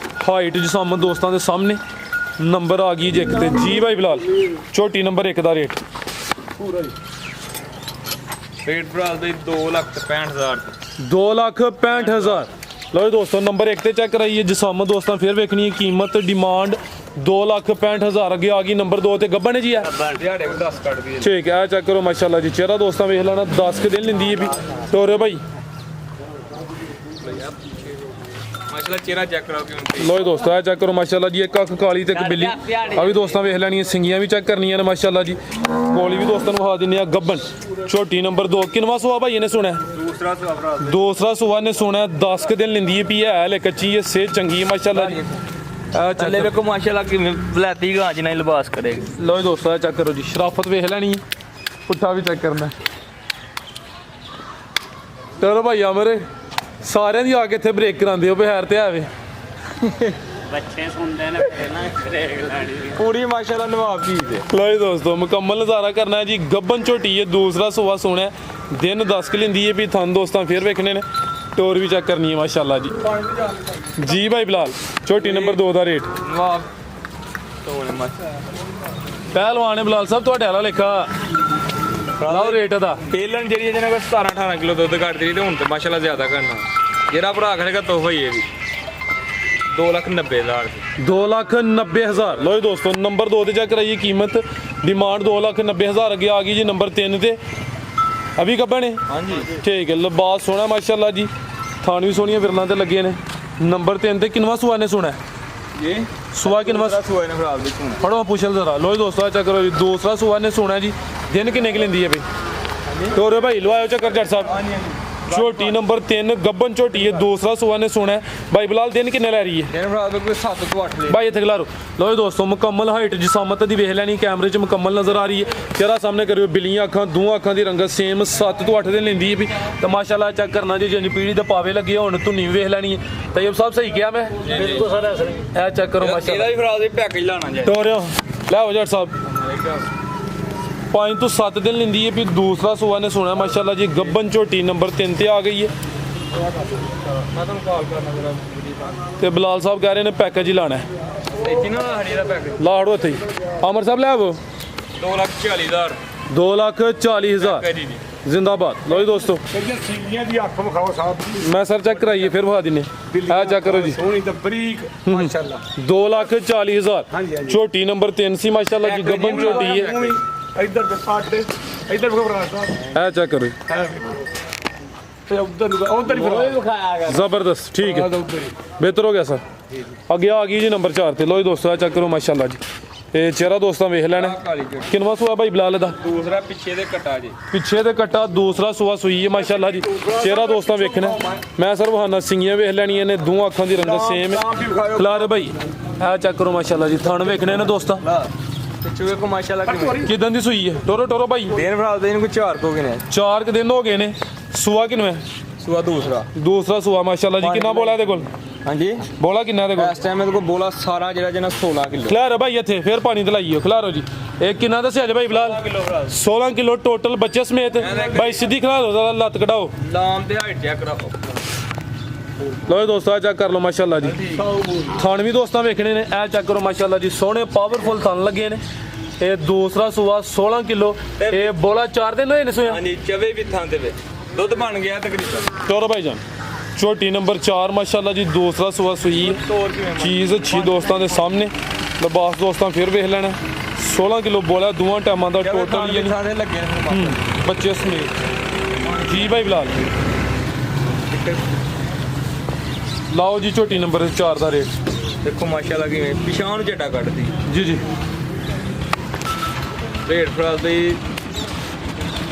ਹਾਈਟ ਜਿਸਮ ਦੋਸਤਾਂ ਦੇ ਸਾਹਮਣੇ ਨੰਬਰ ਆ ਗਈ ਜੇ ਇੱਕ ਤੇ ਜੀ ਭਾਈ ਬਿਲਾਲ ਝੋਟੀ ਨੰਬਰ 1 ਦਾ ਰੇਟ ਪੂਰਾ ਹੀ ਰੇਟ ਫਰਾਦ ਦੇ 2,65,000 2,65,000 ਲਓ ਦੋਸਤੋ ਨੰਬਰ 1 ਤੇ ਚੈੱਕ ਕਰਾਈਏ ਜਿਸਮ ਦੋਸਤਾਂ ਫਿਰ ਵੇਖਣੀ ਹੈ ਕੀਮਤ ਡਿਮਾਂਡ 2,65,000 ਅੱਗੇ ਆ ਗਈ ਨੰਬਰ 2 ਤੇ ਗੱਬਣ ਜੀ ਆ ਦਿਹਾੜੇ ਕੋ 10 ਕੱਢ ਦੀ ਠੀਕ ਹੈ ਚੈੱਕ ਕਰੋ ਮਾਸ਼ਾਅੱਲਾ ਜੀ ਚਿਹਰਾ ਦੋਸਤਾਂ ਵੇਖ ਲੈਣਾ 10 ਕਿ ਦਿਨ ਲੈਂਦੀ ਹੈ ਵੀ ਤੋਰੇ ਭਾਈ ਮਾਸ਼ਾਅੱਲਾ ਚਿਹਰਾ ਚੈੱਕ ਕਰਾਓ ਕਿਉਂ ਲੋ ਦੋਸਤੋ ਇਹ ਚੈੱਕ ਕਰੋ ਮਾਸ਼ਾਅੱਲਾ ਜੀ ਇੱਕ ਅੱਖ ਕਾਲੀ ਤੇ ਇੱਕ ਬਿੱਲੀ ਆ ਵੀ ਦੋਸਤਾਂ ਵੇਖ ਲੈਣੀਆਂ ਸਿੰਗੀਆਂ ਵੀ ਚੈੱਕ ਕਰਨੀਆਂ ਨੇ ਮਾਸ਼ਾਅੱਲਾ ਜੀ ਕੋਲੀ ਵੀ ਦੋਸਤਾਂ ਨੂੰ ਵਿਖਾ ਦਿੰਨੇ ਆ ਗੱਬਨ ਛੋਟੀ ਨੰਬਰ 2 ਕਿੰਨਵਾ ਸੂਆ ਭਾਈ ਇਹਨੇ ਸੁਣਿਆ ਦੂਸਰਾ ਸੂਆ ਨੇ ਸੋਣਾ 10 ਕੁ ਦਿਨ ਲੈਂਦੀ ਹੈ ਵੀ ਹੈ ਲੈ ਕੱਚੀ ਹੈ ਸੇ ਚੰਗੀ ਹੈ ਮਾਸ਼ਾਅੱਲਾ ਜੀ ਚੱਲੇ ਵੇਖੋ ਮਾਸ਼ਾਅੱਲਾ ਕਿਵੇਂ ਬਲੈਤੀ ਗਾਂ ਜਿਹਾ ਲਿਬਾਸ ਕਰੇਗੀ। ਲਓ ਜੀ ਦੋਸਤੋ ਚੈੱਕ ਕਰੋ ਜੀ ਸ਼ਰਾਫਤ ਵੇਖ ਲੈਣੀ ਹੈ ਪੁੱਠਾ ਵੀ ਚੈੱਕ ਕਰਨਾ ਚਲੋ ਭਾਈਆ ਮੇਰੇ ਸਾਰਿਆਂ ਦੀ ਆ ਕੇ ਇੱਥੇ ਬ੍ਰੇਕ ਕਰਾਉਂਦੇ ਹੋ ਬਿਹਾਰ ਤੇ ਆਵੇ ਬੱਚੇ ਸੁਣਦੇ ਨੇ ਫਿਰ ਨਾ ਕਰੇਗ ਲਾੜੀ ਪੂਰੀ ਮਾਸ਼ਾਅੱਲਾ ਨਵਾਬ ਜੀ ਦੇ। ਲਓ ਜੀ ਦੋਸਤੋ ਮੁਕੰਮਲ ਨਜ਼ਾਰਾ ਕਰਨਾ ਹੈ ਜੀ ਗੱਬਨ ਝੋਟੀ ਹੈ ਦੂਸਰਾ ਸੂਆ ਸੋਣਾ ਹੈ ਦਿਨ 10 ਕਿ ਲੈਂਦੀ ਹੈ ਵੀ ਤੁਹਾਨੂੰ ਦੋਸਤਾਂ ਫੇਰ ਵੇਖਣੇ ਨੇ ਟੋਰ ਵੀ ਚੈੱਕ ਕਰਨੀ ਹੈ ਮਾਸ਼ਾਅੱਲਾ ਜੀ ਜੀ ਭਾਈ ਬਿਲਾਲ ਝੋਟੀ ਨੰਬਰ 2 ਦਾ ਰੇਟ ਨਵਾਬ ਤੋਲੇ ਮਾਸ਼ਾ ਪਹਿਲਵਾਨ ਹੈ ਬਿਲਾਲ ਸਾਹਿਬ ਤੁਹਾਡੇ ਵਾਲਾ ਲੇਖਾ ਲਾਓ ਰੇਟ ਦਾ ਪਹਿਲਣ ਜਿਹੜੀ ਜਿਹਨਾਂ ਕੋਲ 17-18 ਕਿਲੋ ਦੁੱਧ ਕੱਢਦੀ ਤੇ ਹੁਣ ਤੇ ਮਾਸ਼ਾਅੱਲਾ ਜ਼ਿਆਦਾ ਕਰਨਾ ਜਿਹੜਾ ਭਰਾ ਖੜੇਗਾ ਤੋਹਫਾ ਹੀ ਹੈ ਵੀ 2,90,000 2,90,000 ਲੋ ਜੀ ਦੋਸਤੋ ਨੰਬਰ 2 ਤੇ ਚੈੱਕ ਕਰਾਈਏ ਕੀਮਤ ਡਿਮਾਂਡ 2,90,000 ਅੱਗੇ ਆ ਗਈ ਜੀ ਨੰਬਰ 3 ਤੇ ਅਭੀ ਕੱਬਣ ਹੈ ਹਾਂਜੀ ਠੀਕ ਹੈ ਲਿਬਾਸ ਸੋਹਣਾ ਮਾਸ਼ਾਅੱਲਾ ਜੀ ਥਾਣ ਵੀ ਸੋਹਣੀਆਂ ਵਿਰਲਾਂ ਤੇ ਲੱਗੇ ਨੇ ਨੰਬਰ 3 ਤੇ ਕਿੰਨਵਾ ਸੂਆ ਨੇ ਸੋਹਣਾ ਜੀ ਸੂਆ ਕਿੰਨਵਾ ਸੂਆ ਨੇ ਭਰਾ ਦੇ ਸੁਣ ਫੜੋ ਪੁੱਛ ਲ ਜ਼ਰਾ ਲੋ ਜੀ ਦੋਸਤੋ ਚੈੱਕ ਕਰੋ ਜੀ ਦੂਸਰਾ ਸੂਆ ਨੇ ਸੋਹਣਾ ਜੀ ਦਿਨ ਕਿੰਨੇ ਕਿ ਲੈਂਦੀ ਹੈ ਬਈ ਤੋਰੇ ਭਾਈ ਲਵਾਇਓ ਚੱਕਰ ਜੱਟ ਸਾਹਿਬ ਝੋਟੀ ਨੰਬਰ 3 ਗੱਬਨ ਝੋਟੀ ਹੈ ਦੂਸਰਾ ਸੂਆ ਨੇ ਸੋਹਣਾ ਭਾਈ ਬਿਲਾਲ ਦਿਨ ਕਿੰਨੇ ਲੈ ਰਹੀ ਹੈ ਦਿਨ ਭਰਾ ਦੇ ਕੋਈ 7 ਤੋਂ 8 ਲੈ ਭਾਈ ਇੱਥੇ ਖਿਲਾਰੋ ਲੋ ਜੀ ਦੋਸਤੋ ਮੁਕੰਮਲ ਹਾਈਟ ਜਿਸਾਮਤ ਦੀ ਵੇਖ ਲੈਣੀ ਕੈਮਰੇ 'ਚ ਮੁਕੰਮਲ ਨਜ਼ਰ ਆ ਰਹੀ ਹੈ ਚਿਹਰਾ ਸਾਹਮਣੇ ਕਰਿਓ ਬਿੱਲੀਆਂ ਅੱਖਾਂ ਦੋਹਾਂ ਅੱਖਾਂ ਦੀ ਰੰਗਤ ਸੇਮ 7 ਤੋਂ 8 ਦਿਨ ਲੈਂਦੀ ਹੈ ਵੀ ਤਾਂ ਮਾਸ਼ਾਅੱਲਾ ਚੈੱਕ ਕਰਨਾ ਜੀ ਜਿੰਨੀ ਪੀੜੀ ਦੇ ਪਾਵੇ ਲੱਗੇ ਹੁਣ ਧੁੰਨੀ ਵੀ ਵੇਖ ਲੈਣੀ ਹੈ ਤੈਯਬ ਸਾਹਿਬ ਸਹੀ ਕਿਹਾ ਮੈਂ ਬਿਲਕੁਲ ਸਾਰਾ ਅਸਰ ਇਹ ਚੈੱਕ ਕਰੋ ਮਾਸ਼ਾਅੱਲਾ ਇਹਦਾ ਵੀ ਭਰਾ ਦੇ ਪੈਕੇਜ ਲਾਣਾ ਚਾਹੀਦਾ ਤੋਰਿਓ ਲੈ ਹੋ ਜੱਟ ਸਾਹਿਬ 5 ਤੋਂ 7 ਦਿਨ ਲੈਂਦੀ ਹੈ ਵੀ ਦੂਸਰਾ ਸੂਆ ਨੇ ਸੋਣਾ ਮਾਸ਼ਾਅੱਲਾ ਜੀ ਗੱਬਨ ਝੋਟੀ ਨੰਬਰ 3 ਤੇ ਆ ਗਈ ਹੈ ਮੈਂ ਤੁਹਾਨੂੰ ਕਾਲ ਕਰਨਾ ਜਰਾ ਤੇ ਬਿਲਾਲ ਸਾਹਿਬ ਕਹਿ ਰਹੇ ਨੇ ਪੈਕੇਜ ਹੀ ਲਾਣਾ ਹੈ ਇੱਥੇ ਨਾ ਹਰੀ ਦਾ ਪੈਕੇਜ ਲਾੜੋ ਇੱਥੇ ਹੀ ਅਮਰ ਸਾਹਿਬ ਲੈ ਆਵੋ 2,40,000 2,40,000 ਜੀ ਜ਼ਿੰਦਾਬਾਦ ਲੋ ਜੀ ਦੋਸਤੋ ਇਹਦੀਆਂ ਸੀਗੀਆਂ ਦੀ ਅੱਖ ਵਿਖਾਓ ਸਾਹਿਬ ਮੈਂ ਸਰ ਚੈੱਕ ਕਰਾਈਏ ਫਿਰ ਵਿਖਾ ਦਿੰਨੇ ਆ ਚੈੱਕ ਕਰੋ ਜੀ ਸੋਹਣੀ ਤੇ ਬਰੀਕ ਮਾਸ਼ਾਅੱਲਾ 2,40,000 ਝੋਟੀ ਨੰਬਰ 3 ਸੀ ਮਾਸ਼ਾਅੱਲਾ ਜੀ ਗੱਬਨ ਝੋਟੀ ਹੈ ਇੱਧਰ ਦੇ ਪਾਟੇ ਇੱਧਰ ਵਿਖਾਓ ਸਾਹਿਬ ਇਹ ਚੈੱਕ ਕਰੋ ਜੀ। ਤੇ ਉਧਰ ਹੀ ਫਿਰ ਵਿਖਾਇਆ ਗਿਆ ਜ਼ਬਰਦਸਤ ਠੀਕ ਹੈ ਬਿਹਤਰ ਹੋ ਗਿਆ ਸਰ ਅੱਗੇ ਆ ਗਈ ਜੀ ਨੰਬਰ 4 ਤੇ ਲੋ ਜੀ ਦੋਸਤੋ ਚੈੱਕ ਕਰੋ ਮਾਸ਼ਾਅੱਲਾ ਜੀ ਇਹ ਚਿਹਰਾ ਦੋਸਤਾਂ ਵੇਖ ਲੈਣਾ ਕਿੰਨਵਾ ਸੂਆ ਭਾਈ ਬਿਲਾਲ ਦਾ ਦੂਸਰਾ ਪਿੱਛੇ ਦੇ ਕਟਾ ਜੀ ਪਿੱਛੇ ਦੇ ਕੱਟਾ ਦੂਸਰਾ ਸੂਆ ਸੂਈ ਹੈ ਮਾਸ਼ਾਅੱਲਾ ਜੀ ਚਿਹਰਾ ਦੋਸਤਾਂ ਵੇਖਣਾ ਮੈਂ ਸਰ ਵਹਾਨਾ ਸਿੰਘੀਆਂ ਵੇਖ ਲੈਣੀਆਂ ਨੇ ਦੋਹਾਂ ਅੱਖਾਂ ਦੀ ਰੰਗਤ ਸੇਮ ਹੈ ਖਲਾਰ ਭਾਈ ਇਹ ਚੈੱਕ ਕਰੋ ਮਾਸ਼ਾਅੱਲਾ ਜੀ ਥਣ ਵੇਖਣੇ ਨੇ ਦੋਸਤਾਂ ਪਿੱਛੇ ਵੇਖੋ ਮਾਸ਼ਾਅੱਲਾ ਕਿਦਾਂ ਦੀ ਸੂਈ ਹੈ ਟੋਰੋ ਟੋਰੋ ਭਾਈ ਦਿਨ ਭਰਾ ਦੇ ਇਹਨੂੰ ਕੋਈ 4 ਕੋ ਗਏ 4 ਦਿਨ ਹੋ ਗਏ ਨੇ ਸੂਆ ਕਿੰਨਵਾ ਸੂਆ ਦੂਸਰਾ ਸੂਆ ਮਾਸ਼ਾਅੱਲਾ ਜੀ ਕਿੰਨਾ ਬੋਲਾ ਇਹਦੇ ਕੋਲ ਹਾਂਜੀ ਬੋਲਾ ਕਿੰਨਾ ਇਹਦੇ ਕੋਲ ਇਸ ਟਾਈਮ ਇਹਦੇ ਕੋਲ ਬੋਲਾ ਸਾਰਾ ਜਿਹੜਾ ਜਨਾ 16 ਕਿਲੋ ਖਲਾਰ ਭਾਈ ਇੱਥੇ ਫੇਰ ਪਾਣੀ ਦਲਾਈਓ ਖਲਾਰੋ ਜੀ ਇਹ ਕਿੰਨਾ ਦੱਸਿਆ ਜੀ ਭਾਈ ਬਿਲਾਲ 16 ਕਿਲੋ ਟੋਟਲ ਬੱਚੇ ਸਮੇਤ ਭਾਈ ਸਿੱਧੀ ਖਲਾਰੋ ਜ਼ਰਾ ਲੱਤ ਕਢਾਓ ਲਾਮ ਤੇ ਹਾਈਟ ਚੈੱਕ ਕਰਾਓ ਲੋ ਜੀ ਦੋਸਤੋ ਚੈੱਕ ਕਰ ਲਓ ਮਾਸ਼ਾਅੱਲਾ ਜੀ ਥਣ ਵੀ ਦੋਸਤਾਂ ਵੇਖਣੇ ਨੇ ਇਹ ਚੈੱਕ ਕਰੋ ਮਾਸ਼ਾਅੱਲਾ ਜੀ ਸੋਹਣੇ ਪਾਵਰਫੁਲ ਥਣ ਲੱਗੇ ਨੇ ਇਹ ਦੂਸਰਾ ਸੂਆ 16 ਕਿਲੋ ਇਹ ਬੋਲਾ 4 ਦਿਨ ਹੋਏ ਨੇ ਸੋਇਆ ਹਾਂਜੀ ਚਵੇ ਵੀ ਥਾਂ ਤੇ ਵੇ ਦੁੱਧ ਬਣ ਗਿਆ ਤਕਰੀਬਨ ਟੋਰੋ ਭਾਈ ਜਾਨ ਛੋਟੀ ਨੰਬਰ 4 ਮਾਸ਼ਾਅੱਲਾ ਜੀ ਦੂਸਰਾ ਸੂਆ ਸੂਈ ਚੀਜ਼ ਅੱਛੀ ਦੋਸਤਾਂ ਦੇ ਸਾਹਮਣੇ ਲਿਬਾਸ ਦੋਸਤਾਂ ਫਿਰ ਵੇਖ ਲੈਣਾ 16 ਕਿਲੋ ਬੋਲਾ ਦੋਵਾਂ ਟਾਈਮਾਂ ਦਾ ਟੋਟਲ ਥਾਂ ਤੇ ਲੱਗੇ ਨੇ ਬੱਚੇ ਸਮੇਤ ਜੀ ਭਾਈ ਬਿਲਾਲ ਲਾਓ ਜੀ ਛੋਟੀ ਨੰਬਰ 4 ਦਾ ਰੇਟ ਦੇਖੋ ਮਾਸ਼ਾਅੱਲਾ ਕਿਵੇਂ ਪਿਛਾਂ ਨੂੰ ਝਟਾ ਕੱਢਦੀ ਜੀ ਜੀ ਰੇਟ ਫਰਾਲ ਦੀ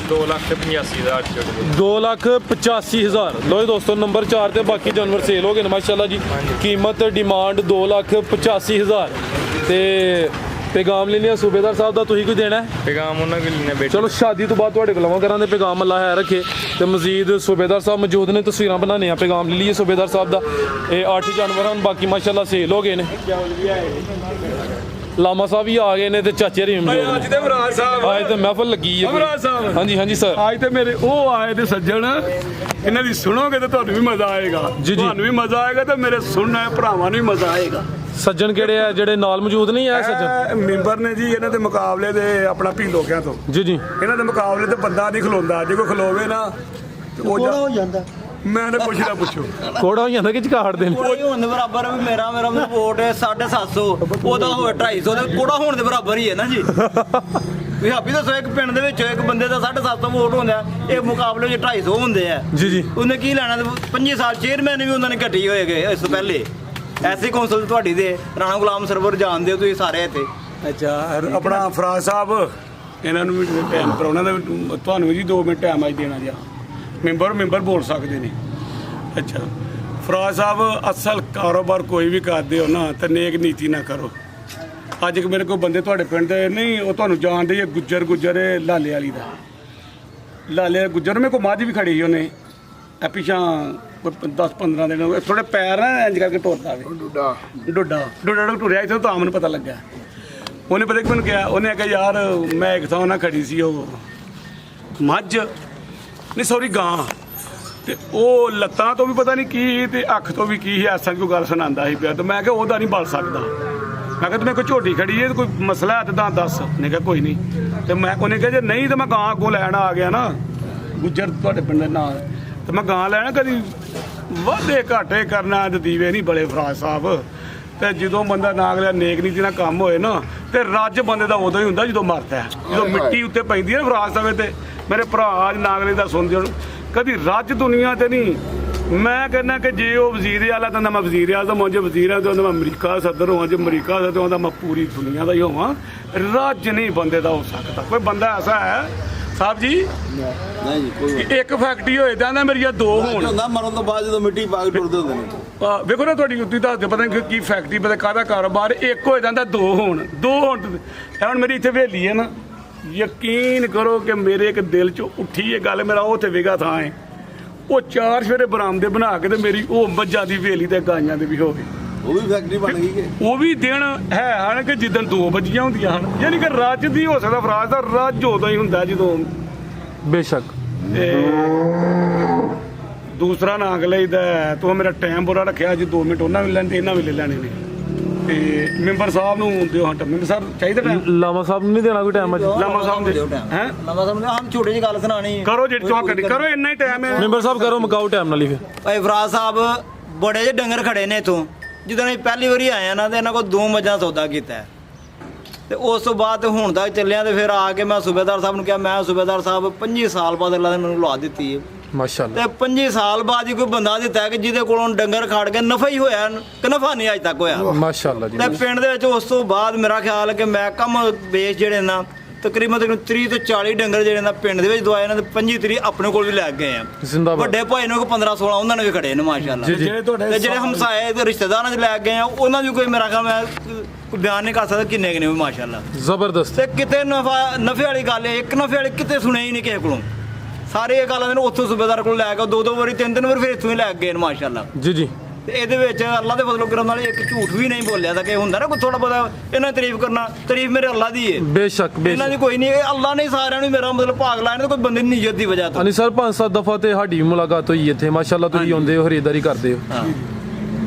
2,85,000 ਚੜਦੇ 2,85,000 ਲੋ ਜੀ ਦੋਸਤੋ ਨੰਬਰ 4 ਤੇ ਬਾਕੀ ਜਾਨਵਰ ਸੇਲ ਹੋ ਗਏ ਨੇ ਮਾਸ਼ਾਅੱਲਾ ਜੀ ਕੀਮਤ ਡਿਮਾਂਡ 2,85,000 ਤੇ ਪੈਗਾਮ ਲੈਣੇ ਸੂਬੇਦਾਰ ਸਾਹਿਬ ਦਾ ਤੁਸੀਂ ਕੋਈ ਦੇਣਾ ਹੈ ਪੈਗਾਮ ਉਹਨਾਂ ਕੋਲ ਲੈਣੇ ਬੇਟੇ ਚਲੋ ਸ਼ਾਦੀ ਤੋਂ ਬਾਅਦ ਤੁਹਾਡੇ ਕੋਲ ਲਵਾਂ ਕਰਾਂ ਦੇ ਪੈਗਾਮ ਅੱਲਾ ਹੈ ਰੱਖੇ ਤੇ ਮਜ਼ੀਦ ਸੂਬੇਦਾਰ ਸਾਹਿਬ ਮੌਜੂਦ ਨੇ ਤਸਵੀਰਾਂ ਬਣਾਉਣੇ ਆ ਪੈਗਾਮ ਲੈ ਲਈਏ ਸੂਬੇਦਾਰ ਸਾਹਿਬ ਦਾ ਇਹ 8 ਜਾਨਵਰ ਹਨ ਬਾਕੀ ਮਾਸ਼ਾਅੱਲਾ ਸੇਲ ਹੋ ਗਏ ਨੇ ਲਾਮਾ ਸਾਹਿਬ ਵੀ ਆ ਗਏ ਨੇ ਤੇ ਚਾਚੇ ਰੀਮ ਅੱਜ ਤੇ ਮਹਾਰਾਜ ਸਾਹਿਬ ਅੱਜ ਤੇ ਮਹਿਫਲ ਲੱਗੀ ਹੈ ਮਹਾਰਾਜ ਸਾਹਿਬ ਹਾਂਜੀ ਹਾਂਜੀ ਸਰ ਅੱਜ ਤੇ ਮੇਰੇ ਉਹ ਆਏ ਤੇ ਸੱਜਣ ਇਹਨਾਂ ਦੀ ਸੁਣੋਗੇ ਤੇ ਤੁਹਾਨੂੰ ਵੀ ਮਜ਼ਾ ਆਏਗਾ ਜੀ। ਤੁਹਾਨੂੰ ਵੀ ਮਜ਼ਾ ਆਏਗਾ ਤੇ ਮੇਰੇ ਸੁਣਨ ਵਾਲੇ ਭਰਾਵਾਂ ਨੂੰ ਵੀ ਮਜ਼ਾ ਆਏਗਾ ਸੱਜਣ ਕਿਹੜੇ ਆ ਜਿਹੜੇ ਨਾਲ ਮੌਜੂਦ ਨਹੀਂ ਆ ਸੱਜਣ ਇਹ ਮੈਂਬਰ ਨੇ ਜੀ ਇਹਨਾਂ ਦੇ ਮੁਕਾਬਲੇ ਦੇ ਆਪਣਾ ਭੀਲੋਕਿਆਂ ਤੋਂ ਜੀ ਜੀ ਇਹਨਾਂ ਦੇ ਮੁਕਾਬਲੇ ਤੇ ਬੰਦਾ ਨਹੀਂ ਖਲੋਂਦਾ ਜੇ ਕੋਈ ਖਲੋਵੇ ਨਾ ਤੇ ਉਹ ਹੋ ਜਾਂਦਾ ਮੈਂ ਤਾਂ ਕੁਛ ਨਾ ਪੁੱਛੋ ਕੋੜਾ ਹੋ ਜਾਂਦਾ ਕਿ ਝਕਾੜਦੇ ਨੇ ਕੋਈ ਹੋਣ ਦੇ ਬਰਾਬਰ ਵੀ ਮੇਰਾ ਵੋਟ ਹੈ 750 ਉਹਦਾ ਹੋਇਆ 250 ਤੇ ਕੋੜਾ ਹੋਣ ਦੇ ਬਰਾਬਰ ਹੀ ਹੈ ਨਾ ਜੀ ਵੀ ਹਾਪੀ ਦੱਸੋ ਇੱਕ ਪਿੰਡ ਦੇ ਵਿੱਚ ਇੱਕ ਬੰਦੇ ਦਾ 750 ਵੋਟ ਹੁੰਦਾ ਇਹ ਮੁਕਾਬਲੇ 'ਚ 250 ਹੁੰਦੇ ਆ ਜੀ ਜੀ ਉਹਨੇ ਕੀ ਲੈਣਾ 25 ਸਾਲ ਚੇਅਰਮੈਨ ਵੀ ਉਹਨਾਂ ਨੇ ਘਟੀ ਹੋਏ ਗਏ ਇਸ ਤੋਂ ਪਹਿਲੇ ਐਸੀ ਕੌਂਸਲ ਤੁਹਾਡੀ ਦੇ ਰਾਣਾ ਗੁਲਾਮ ਸਰਵਰ ਜਾਣਦੇ ਹੋ ਤੁਸੀਂ ਸਾਰੇ ਇੱਥੇ ਅੱਛਾ ਆਪਣਾ ਫਰਾਜ਼ ਸਾਹਿਬ ਇਹਨਾਂ ਨੂੰ ਵੀ ਟਾਈਮ ਪਰ ਉਹਨਾਂ ਦਾ ਤੁਹਾਨੂੰ ਵੀ ਜੀ 2 ਮਿੰਟ ਟਾਈਮ ਅੱਜ ਦੇਣਾ ਜੀ ਮੈਂਬਰ ਬੋਲ ਸਕਦੇ ਨੇ। ਅੱਛਾ ਫਰਾਜ ਸਾਹਿਬ, ਅਸਲ ਕਾਰੋਬਾਰ ਕੋਈ ਵੀ ਕਰਦੇ ਹੋ ਨਾ ਤਾਂ ਨੇਕ ਨੀਤੀ ਨਾ ਕਰੋ। ਅੱਜ ਮੇਰੇ ਕੋਲ ਬੰਦੇ ਤੁਹਾਡੇ ਪਿੰਡ ਦੇ ਨਹੀਂ, ਉਹ ਤੁਹਾਨੂੰ ਜਾਣਦੇ ਹੀ, ਗੁੱਜਰ ਲਾਲੇ ਵਾਲੀ ਦਾ, ਲਾਲੇ ਗੁੱਜਰ ਮੇਰੇ ਕੋਲ ਮੱਝ ਵੀ ਖੜੀ ਸੀ ਉਹਨੇ ਪਿਛਾਂ 10-15 ਦਿਨ, ਥੋੜੇ ਪੈਰ ਨਾ ਇੰਜ ਕਰਕੇ ਤੁਰਦਾ ਵੇ, ਡੁੱਡਾ ਟੁਰਿਆ ਇੱਥੇ ਤਾਂ ਮੈਨੂੰ ਪਤਾ ਲੱਗਾ। ਉਹਨੇ ਪਤਾ ਕਿ ਮੈਨੂੰ ਕਿਹਾ, ਉਹਨੇ ਆਖਿਆ ਯਾਰ ਮੈਂ ਇੱਕ ਥਾਂ ਨਾ ਖੜੀ ਸੀ ਉਹ ਮੱਝ ਨਹੀਂ ਸੌਰੀ ਗਾਂ, ਤੇ ਉਹ ਲੱਤਾਂ ਤੋਂ ਵੀ ਪਤਾ ਨਹੀਂ ਕੀ ਤੇ ਅੱਖ ਤੋਂ ਵੀ ਕੀ ਸੀ, ਐਸਾ ਕੋਈ ਗੱਲ ਸੁਣਾਉਂਦਾ ਸੀ ਪਿਆ। ਤੇ ਮੈਂ ਕਿਹਾ ਉਹਦਾ ਨਹੀਂ ਬਲ ਸਕਦਾ। ਮੈਂ ਕਿਹਾ ਤੂੰ ਕੋਈ ਝੋਟੀ ਖੜੀ ਹੈ, ਕੋਈ ਮਸਲਾ ਹੈ ਤਾਂ ਦੱਸ। ਨੇ ਕਿਹਾ ਕੋਈ ਨਹੀਂ। ਤੇ ਉਹਨੇ ਕਿਹਾ ਜੇ ਨਹੀਂ ਤਾਂ ਮੈਂ ਗਾਂ ਅੱਗੋਂ ਲੈਣ ਆ ਗਿਆ ਨਾ, ਗੁੱਜਰ ਤੁਹਾਡੇ ਪਿੰਡ ਦੇ ਨਾਲ, ਤੇ ਮੈਂ ਗਾਂ ਲੈਣਾ। ਕਦੀ ਵਾਧੇ ਘਾਟੇ ਕਰਨਾ ਤੇ ਦੀਵੇ ਨਹੀਂ ਬੜੇ ਫਰਾਜ ਸਾਹਿਬ। ਤੇ ਜਦੋਂ ਬੰਦਾ ਨਾ ਅਗਲਾ ਨੇਕ ਨੀਤੀ ਨਾਲ ਕੰਮ ਹੋਏ ਨਾ, ਤੇ ਰੱਜ ਬੰਦੇ ਦਾ ਉਦੋਂ ਹੀ ਹੁੰਦਾ ਜਦੋਂ ਮਰਦਾ। ਜਦੋਂ ਮਿੱਟੀ ਉੱਤੇ ਪੈਂਦੀ ਹੈ ਨਾ ਫਰਾਜ ਸਾਹਿਬ ਤੇ ਮੇਰੇ ਭਰਾ ਅੱਜ ਨਾਗਲੇ ਦਾ ਸੁਣਦੇ ਹੋ, ਕਦੀ ਰੱਜ ਦੁਨੀਆ ਤੇ ਨਹੀਂ। ਮੈਂ ਕਹਿੰਦਾ ਕਿ ਜੇ ਉਹ ਵਜ਼ੀਰ ਆਲਾ ਤਾਂ ਮੈਂ ਵਜ਼ੀਰ ਆਲਾ ਤਾਂ ਜੇ ਵਜ਼ੀਰ ਆ ਤਾਂ ਮੈਂ ਅਮਰੀਕਾ ਸਦਰ ਹੋਵਾਂ, ਜੇ ਅਮਰੀਕਾ ਸਦਰ ਹੋਵਾਂ ਤਾਂ ਮੈਂ ਪੂਰੀ ਦੁਨੀਆ ਦਾ ਹੀ ਹੋਵਾਂ। ਰੱਜ ਨਹੀਂ ਬੰਦੇ ਦਾ ਹੋ ਸਕਦਾ। ਕੋਈ ਬੰਦਾ ਐਸਾ ਹੈ ਸਾਹਿਬ ਜੀ ਨਹੀਂ ਜੀ ਕੋਈ ਕਿ ਇੱਕ ਫੈਕਟਰੀ ਹੋਏ ਤਾਂ ਨਾ ਮੇਰੀਆਂ ਦੋ ਹੋਣ। ਹੁੰਦਾ ਮਰਨ ਤੋਂ ਬਾਅਦ ਜਦੋਂ ਮਿੱਟੀ ਪਾ ਕੇ ਟੁਰਦੇ ਹੁੰਦੇ ਨੇ। ਵੇਖੋ ਨਾ ਤੁਹਾਡੀ ਉੱਤੀ ਦੱਸਦੇ ਪਤਾ ਨਹੀਂ ਕੀ ਫੈਕਟਰੀ ਪਤਾ ਕਾਹਦਾ ਕਾਰੋਬਾਰ, ਇੱਕ ਹੋ ਜਾਂਦਾ ਦੋ ਹੋਣ। ਹੁਣ ਮੇਰੀ ਇੱਥੇ ਹਵੇਲੀ ਹੈ ਨਾ, ਯਕੀਨ ਕਰੋ ਕਿ ਮੇਰੇ ਇੱਕ ਦਿਲ 'ਚ ਉੱਠੀ ਇਹ ਗੱਲ, ਮੇਰਾ ਉਹ ਤੇ ਵਿਗਾ ਥਾਂ ਹੈ, ਉਹ 4 ਸਵੇਰੇ ਬਰਾਮਦੇ ਬਣਾ ਕੇ ਤੇ ਮੇਰੀ ਉਹ ਮੱਝਾਂ ਦੀ ਹਵੇਲੀ ਤੇ ਗਾਈਆਂ ਦੇ ਵੀ ਹੋਵੇ। ਉਹ ਵੀ ਫੈਕਟਰੀ ਬਣ ਗਈ ਕਿ ਉਹ ਵੀ ਦਿਨ ਹੈ ਹਨ ਕਿ ਜਿੱਦਣ 2 ਵੱਜੀਆਂ ਹੁੰਦੀਆਂ ਹਨ, ਯਾਨੀ ਕਿ ਰੱਜ ਦੀ ਹੋ ਸਕਦਾ ਫਰਾਜ ਦਾ ਰੱਜ ਉਦੋਂ ਹੀ ਹੁੰਦਾ ਜਦੋਂ ਬੇਸ਼ੱਕ। ਦੂਸਰਾ ਨਾਂਗ ਲਈਦਾ। ਤੂੰ ਮੇਰਾ ਟਾਈਮ ਬੁਰਾ ਰੱਖਿਆ, ਅੱਜ 2 ਮਿੰਟ ਉਹਨਾਂ ਵੀ ਲੈਂਦੇ, ਇਹਨਾਂ ਵੀ ਲੈ ਲੈਣੇ ਨੇ। ਤੇ ਮੈਂਬਰ ਸਾਹਿਬ ਨੂੰ ਦਿਓ ਹਟ, ਮੈਂਬਰ ਸਾਹਿਬ ਚਾਹੀਦਾ ਟਾਈਮ। ਲਾਮਾ ਸਾਹਿਬ ਨੂੰ ਨਹੀਂ ਦੇਣਾ ਕੋਈ ਟਾਈਮ ਅੱਜ? ਲਾਮਾ ਸਾਹਿਬ ਦੇ ਹੈ ਲੰਮਾ ਸਮਝ ਆਹ ਛੋਟੀ ਜਿਹੀ ਗੱਲ ਸੁਣਾਣੀ ਕਰੋ, ਜਿਹੜੀ ਚੌਕ ਕਰੋ, ਇੰਨਾ ਹੀ ਟਾਈਮ ਹੈ। ਮੈਂਬਰ ਸਾਹਿਬ ਕਰੋ ਮੁਕਾਓ ਟਾਈਮ ਨਾਲ ਹੀ ਫਿਰ। ਭਾਈ ਫਰਾਜ ਸਾਹਿਬ ਬੜੇ ਜਿਹੇ ਡੰਗਰ ਖੜੇ ਨੇ ਇੱਥੋਂ। ਜਦੋਂ ਅਸੀਂ ਪਹਿਲੀ ਵਾਰੀ ਆਏ ਆ ਨਾ ਤੇ ਇਹਨਾਂ ਕੋਲ 2 ਮੱਝਾਂ ਸੌਦਾ ਕੀਤਾ ਹੈ। ਤੇ ਉਸ ਤੋਂ ਬਾਅਦ ਹੁਣ ਤੱਕ ਚੱਲਿਆ ਤੇ ਫਿਰ ਆ ਕੇ ਮੈਂ ਸੂਬੇਦਾਰ ਸਾਹਿਬ ਨੂੰ ਕਿਹਾ, ਮੈਂ ਸੂਬੇਦਾਰ ਸਾਹਿਬ 25 ਸਾਲ ਬਾਅਦ ਅੱਲਾ ਨੇ ਮੈਨੂੰ ਲਾ ਦਿੱਤੀ ਹੈ। ਮਾਸ਼ਾਅੱਲਾ। ਤੇ 25 ਸਾਲ ਬਾਅਦ ਹੀ ਕੋਈ ਬੰਦਾ ਦਿੱਤਾ ਕਿ ਜਿਹਦੇ ਕੋਲੋਂ ਡੰਗਰ ਖੜ ਕੇ ਨਫਾ ਹੀ ਹੋਇਆ, ਕਿ ਨਫਾ ਨਹੀਂ ਅੱਜ ਤੱਕ ਹੋਇਆ। ਮਾਸ਼ਾਅੱਲਾ ਜੀ। ਤੇ ਪਿੰਡ ਦੇ ਵਿੱਚ ਉਸ ਤੋਂ ਬਾਅਦ ਮੇਰਾ ਖਿਆਲ ਹੈ ਕਿ ਮੈਂ ਕੰਮ ਬੇਸ ਜਿਹੜੇ ਨਾ ਤਕਰੀਬਨ 30 ਤੋਂ 40 ਡੰਗਰ ਜਿਹੜੇ ਨਾ ਪਿੰਡ ਦੇ ਵਿੱਚ ਦਵਾਏ ਨਾ, ਤੇ 25-30 ਆਪਣੇ ਕੋਲ ਵੀ ਲੈ ਗਏ ਆ। ਜ਼ਿੰਦਾਬਾਦ। ਵੱਡੇ ਭਾਈ ਨੂੰ 15-16 ਉਹਨਾਂ ਨੇ ਵੀ ਖੜੇ ਨੇ ਮਾਸ਼ਾਅੱਲਾ। ਜੀ, ਜੀ। ਤੇ ਜਿਹੜੇ ਹਮਸਾਏ ਤੇ ਰਿਸ਼ਤੇਦਾਰਾਂ ਚ ਲੈ ਗਏ ਆ, ਉਹਨਾਂ ਦੀ ਕੋਈ ਮੇਰਾ ਖਿਆਲ ਮੈਂ ਕੋਈ ਬਿਆਨ ਨਹੀਂ ਕਰ ਸਕਦਾ ਕਿੰਨੇ ਕਿੰਨੇ ਵੀ ਮਾਸ਼ਾਅੱਲਾ। ਜ਼ਬਰਦਸਤ। ਤੇ ਕਿਤੇ ਨਫੇ ਵਾਲੀ ਗੱਲ ਹੈ, ਇੱਕ ਨਫੇ ਵਾਲੀ ਕਿਤੇ ਸੁਣਿਆ ਹੀ ਨਹੀਂ ਕਿਸੇ ਕੋਲੋਂ। ਸਾਰੇ ਇਹ ਗੱਲਾਂ ਨੇ ਉੱਥੋਂ ਸੂਬੇਦਾਰ ਕੋਲ ਲੈ ਕੇ 2-2 ਵਾਰੀ 3-3 ਵਾਰ ਫਿਰ ਇੱਥੋਂ ਹੀ ਲੈ ਗਏ ਨੇ ਮਾਸ਼ਾਅੱਲਾ। ਜੀ ਜੀ। ਤੇ ਇਹਦੇ ਵਿੱਚ ਅੱਲਾ ਦੇ ਫਜ਼ਲ ਕਰਮ ਨਾਲ ਇੱਕ ਝੂਠ ਵੀ ਨਹੀਂ ਬੋਲਿਆ ਤਾਂ ਕਿ ਹੁੰਦਾ ਨਾ ਕੋਈ ਥੋੜਾ ਬਹੁਤਾ ਇਹਨਾਂ ਦੀ ਤਾਰੀਫ ਕਰਨਾ, ਤਾਰੀਫ ਮੇਰੇ ਅੱਲਾ ਦੀ ਹੈ। ਬੇਸ਼ੱਕ ਇਹਨਾਂ ਦੀ ਕੋਈ ਨਹੀਂ, ਇਹ ਅੱਲਾ ਨੇ ਸਾਰਿਆਂ ਨੂੰ ਮੇਰਾ ਮਤਲਬ ਭਾਗ ਲਾਇਆ ਨਾ, ਕੋਈ ਬੰਦੇ ਦੀ ਨੀਅਤ ਦੀ ਵਜ੍ਹਾ ਤੋਂ। ਅਨੀ ਸਰ 5-7 ਦਫਾ ਤੇ ਸਾਡੀ ਵੀ ਮੁਲਾਕਾਤ ਹੋਈ ਇੱਥੇ ਮਾਸ਼ਾਅੱਲਾ। ਤੁਸੀਂ ਆਉਂਦੇ ਹੋ, ਖਰੀਦਦਾਰੀ ਕਰਦੇ ਹੋ। ਹਾਂਜੀ